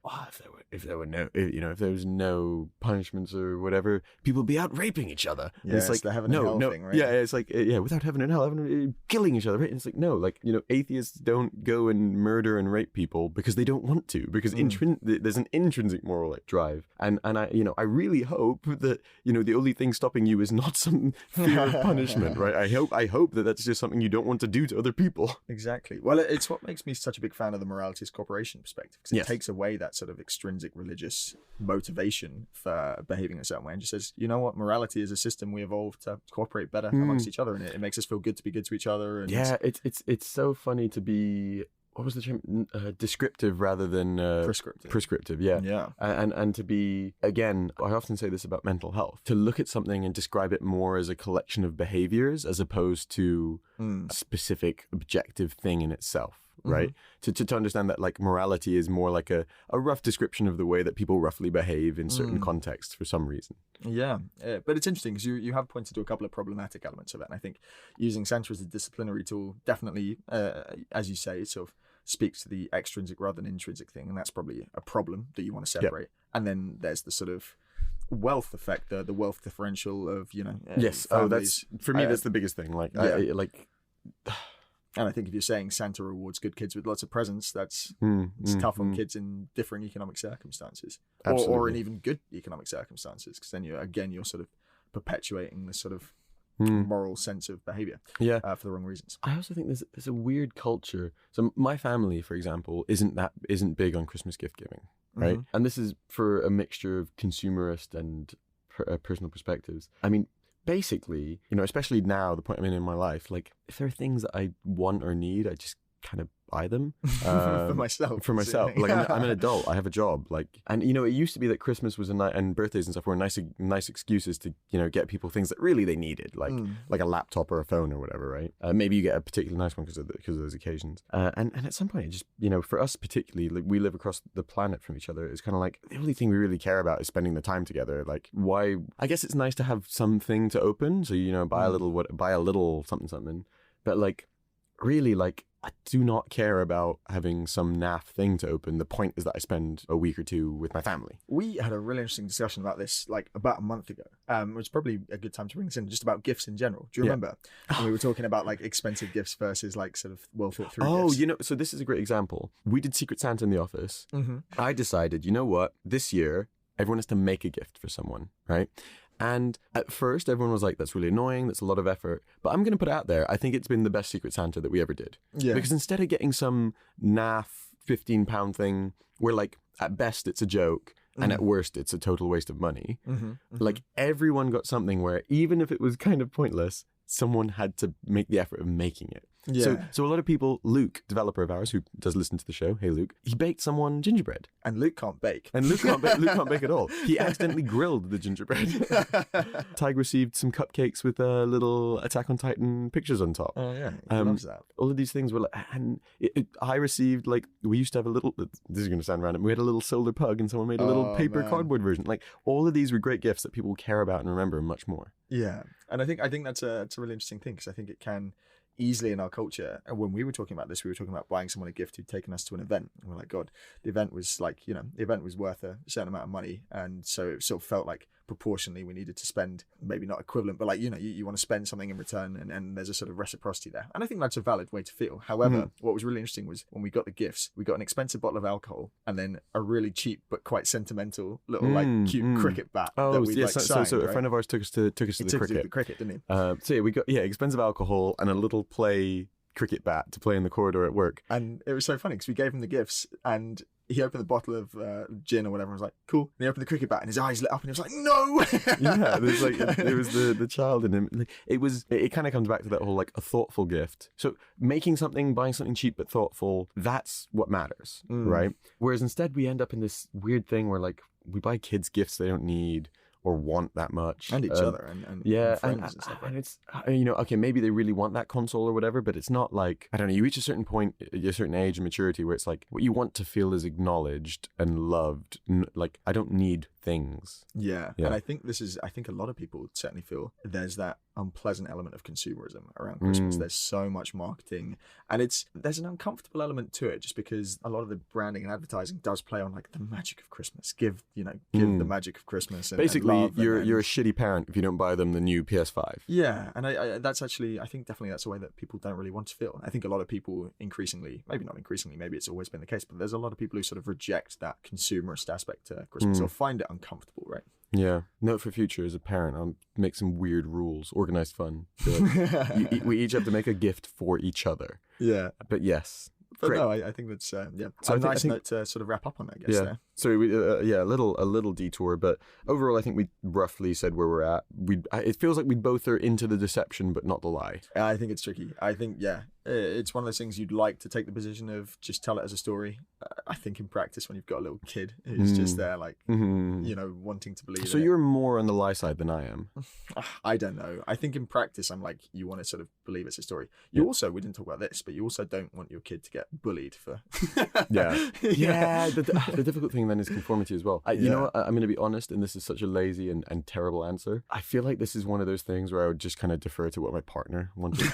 if there was no punishments or whatever, people would be out raping each other. And Yeah, it's like the heaven and hell thing, right? Yeah, it's like without heaven and hell, killing each other, right? And it's like no, like atheists don't go and murder and rape people because they don't want to, because there's an intrinsic moral like drive, and I really hope that the only thing stopping you is not some fear of punishment, right? I hope that that's just something you don't want to do to other people. Exactly. Well, it's what makes me such a big fan of the morality as cooperation perspective, because it Yes. takes away that sort of extrinsic religious motivation for behaving a certain way and just says, you know what, morality is a system we evolved to cooperate better amongst each other, and it makes us feel good to be good to each other. And Yeah, it's so funny to be, what was the term? Descriptive rather than prescriptive. Prescriptive, yeah. Yeah. And to be, again, I often say this about mental health, to look at something and describe it more as a collection of behaviors as opposed to a specific objective thing in itself. Right. To understand that like morality is more like a rough description of the way that people roughly behave in certain contexts for some reason. Yeah, but it's interesting because you have pointed to a couple of problematic elements of it. And I think using Santa as a disciplinary tool definitely, as you say, sort of speaks to the extrinsic rather than intrinsic thing. And that's probably a problem that you want to separate. And then there's the sort of wealth effect, the wealth differential of, Yes. families. That's, for me, that's the biggest thing. Like, Yeah. And I think if you're saying Santa rewards good kids with lots of presents, it's tough on kids in differing economic circumstances, or in Absolutely. even good economic circumstances, because then you're sort of perpetuating this sort of moral sense of behavior for the wrong reasons. I also think there's a weird culture. So my family, for example, isn't big on Christmas gift giving, right? And this is for a mixture of consumerist and personal perspectives. I mean, basically, especially now, the point I'm in my life, like if there are things that I want or need, I just kind of buy them For myself. Like I'm an adult, I have a job, like, and it used to be that Christmas was and birthdays and stuff were nice excuses to get people things that really they needed, like a laptop or a phone or whatever, right? Maybe you get a particularly nice one because of those occasions, and at some point it just for us particularly, like we live across the planet from each other, it's kind of like the only thing we really care about is spending the time together. Like, why? I guess it's nice to have something to open, so buy a little something, but like really, like, I do not care about having some naff thing to open. The point is that I spend a week or two with my family. We had a really interesting discussion about this like about a month ago. It was probably a good time to bring this in, just about gifts in general. Do you remember? And we were talking about like expensive gifts versus like sort of well thought through gifts. So this is a great example. We did Secret Santa in the office. I decided, what? This year, everyone has to make a gift for someone, right? And at first, everyone was like, that's really annoying. That's a lot of effort. But I'm going to put it out there. I think it's been the best Secret Santa that we ever did. Yeah. Because instead of getting some naff £15 thing where, like, at best it's a joke and at worst it's a total waste of money, like, everyone got something where even if it was kind of pointless, someone had to make the effort of making it. Yeah. So a lot of people, Luke, developer of ours, who does listen to the show, hey Luke, he baked someone gingerbread. And Luke can't bake. And Luke can't bake at all. He accidentally grilled the gingerbread. Tig received some cupcakes with little Attack on Titan pictures on top. Oh yeah, he loves that. All of these things were like, and I received, like, we used to have a little, this is going to sound random, we had a little solar pug and someone made a little paper cardboard version. Like, all of these were great gifts that people care about and remember much more. Yeah, and I think that's a really interesting thing, because I think it can easily in our culture. And when we were talking about this, we were talking about buying someone a gift who'd taken us to an event, and we're like, God, the event was like, the event was worth a certain amount of money, and so it sort of felt like proportionally we needed to spend, maybe not equivalent, but like, you want to spend something in return, and there's a sort of reciprocity there, and I think that's a valid way to feel. However, what was really interesting was when we got the gifts, we got an expensive bottle of alcohol and then a really cheap but quite sentimental little like cute cricket bat that we like signed, so a right? friend of ours took us to the cricket. The cricket, didn't he? So yeah, we got expensive alcohol and a little play cricket bat to play in the corridor at work. And it was so funny because we gave him the gifts, and he opened the bottle of gin or whatever and was like, cool. And he opened the cricket bat and his eyes lit up and he was like, no! Yeah, there's like, it was the child in him. Like, it kind of comes back to that whole, like, a thoughtful gift. So buying something cheap but thoughtful, that's what matters, right? Whereas instead we end up in this weird thing where, like, we buy kids gifts they don't need, or want that much. And each other and yeah, friends and stuff. Right? and it's okay, maybe they really want that console or whatever, but it's not like, I don't know, you reach a certain point, a certain age and maturity where it's like what you want to feel is acknowledged and loved. Like, I don't need things. Yeah. And I think a lot of people certainly feel there's that unpleasant element of consumerism around Christmas. There's so much marketing, and there's an uncomfortable element to it, just because a lot of the branding and advertising does play on like the magic of Christmas. Give the magic of Christmas. And, basically, and love you're a shitty parent if you don't buy them the new PS5. Yeah, and I that's actually, I think definitely that's a way that people don't really want to feel. I think a lot of people increasingly, maybe not increasingly, maybe it's always been the case, but there's a lot of people who sort of reject that consumerist aspect to Christmas or find it uncomfortable, right? Yeah. Note for future, as a parent, I'll make some weird rules, organized fun. Like, we each have to make a gift for each other. Yeah. But yes. But great. no, I think that's So a nice note to sort of wrap up on, I guess. Yeah. There. So we, a little detour, but overall, I think we roughly said where we're at. It feels like we both are into the deception, but not the lie. I think it's tricky. I think, it's one of those things you'd like to take the position of just tell it as a story. I think in practice, when you've got a little kid who's just there, like, wanting to believe. So you're more on the lie side than I am. I don't know. I think in practice, I'm like, you want to sort of believe it's a story. You also, we didn't talk about this, but you also don't want your kid to get bullied for. Yeah. The difficult thing then is conformity as well. You know what? I'm going to be honest, and this is such a lazy and terrible answer. I feel like this is one of those things where I would just kind of defer to what my partner wanted.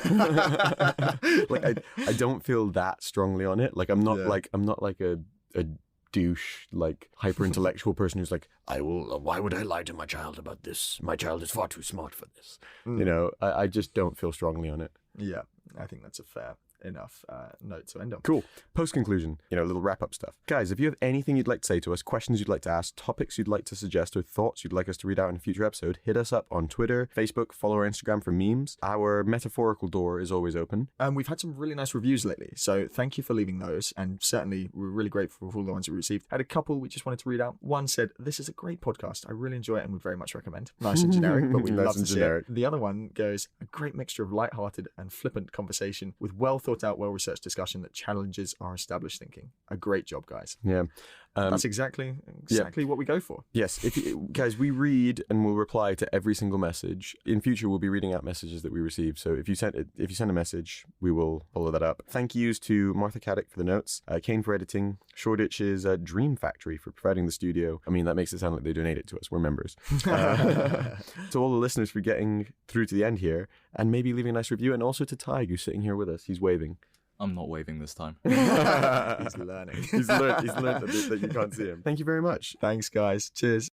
Like, I don't feel that strongly on it. Like, I'm not like a douche, like hyper intellectual person who's like, why would I lie to my child about this? My child is far too smart for this. I just don't feel strongly on it. Yeah, I think that's a fair enough note to end on. Cool. Post conclusion, little wrap up stuff. Guys, if you have anything you'd like to say to us, questions you'd like to ask, topics you'd like to suggest, or thoughts you'd like us to read out in a future episode, hit us up on Twitter, Facebook, follow our Instagram for memes. Our metaphorical door is always open. We've had some really nice reviews lately, so thank you for leaving those, and certainly we're really grateful for all the ones we received. Had a couple we just wanted to read out. One said, "This is a great podcast. I really enjoy it and would very much recommend." Nice and generic, but we Nice love and to generic. see it. The other one goes, "A great mixture of lighthearted and flippant conversation with well thought out, well researched discussion that challenges our established thinking. A great job, guys." Yeah. That's exactly what we go for. Yes, guys, we read and we'll reply to every single message. In future, we'll be reading out messages that we receive. So if you send a message, we will follow that up. Thank yous to Martha Caddick for the notes, Kane for editing, Shoreditch's Dream Factory for providing the studio. I mean, that makes it sound like they donate it to us. We're members. To all the listeners for getting through to the end here and maybe leaving a nice review, and also to Tig, who's sitting here with us. He's waving. I'm not waving this time. He's learning. He's learned a bit that you can't see him. Thank you very much. Thanks, guys. Cheers.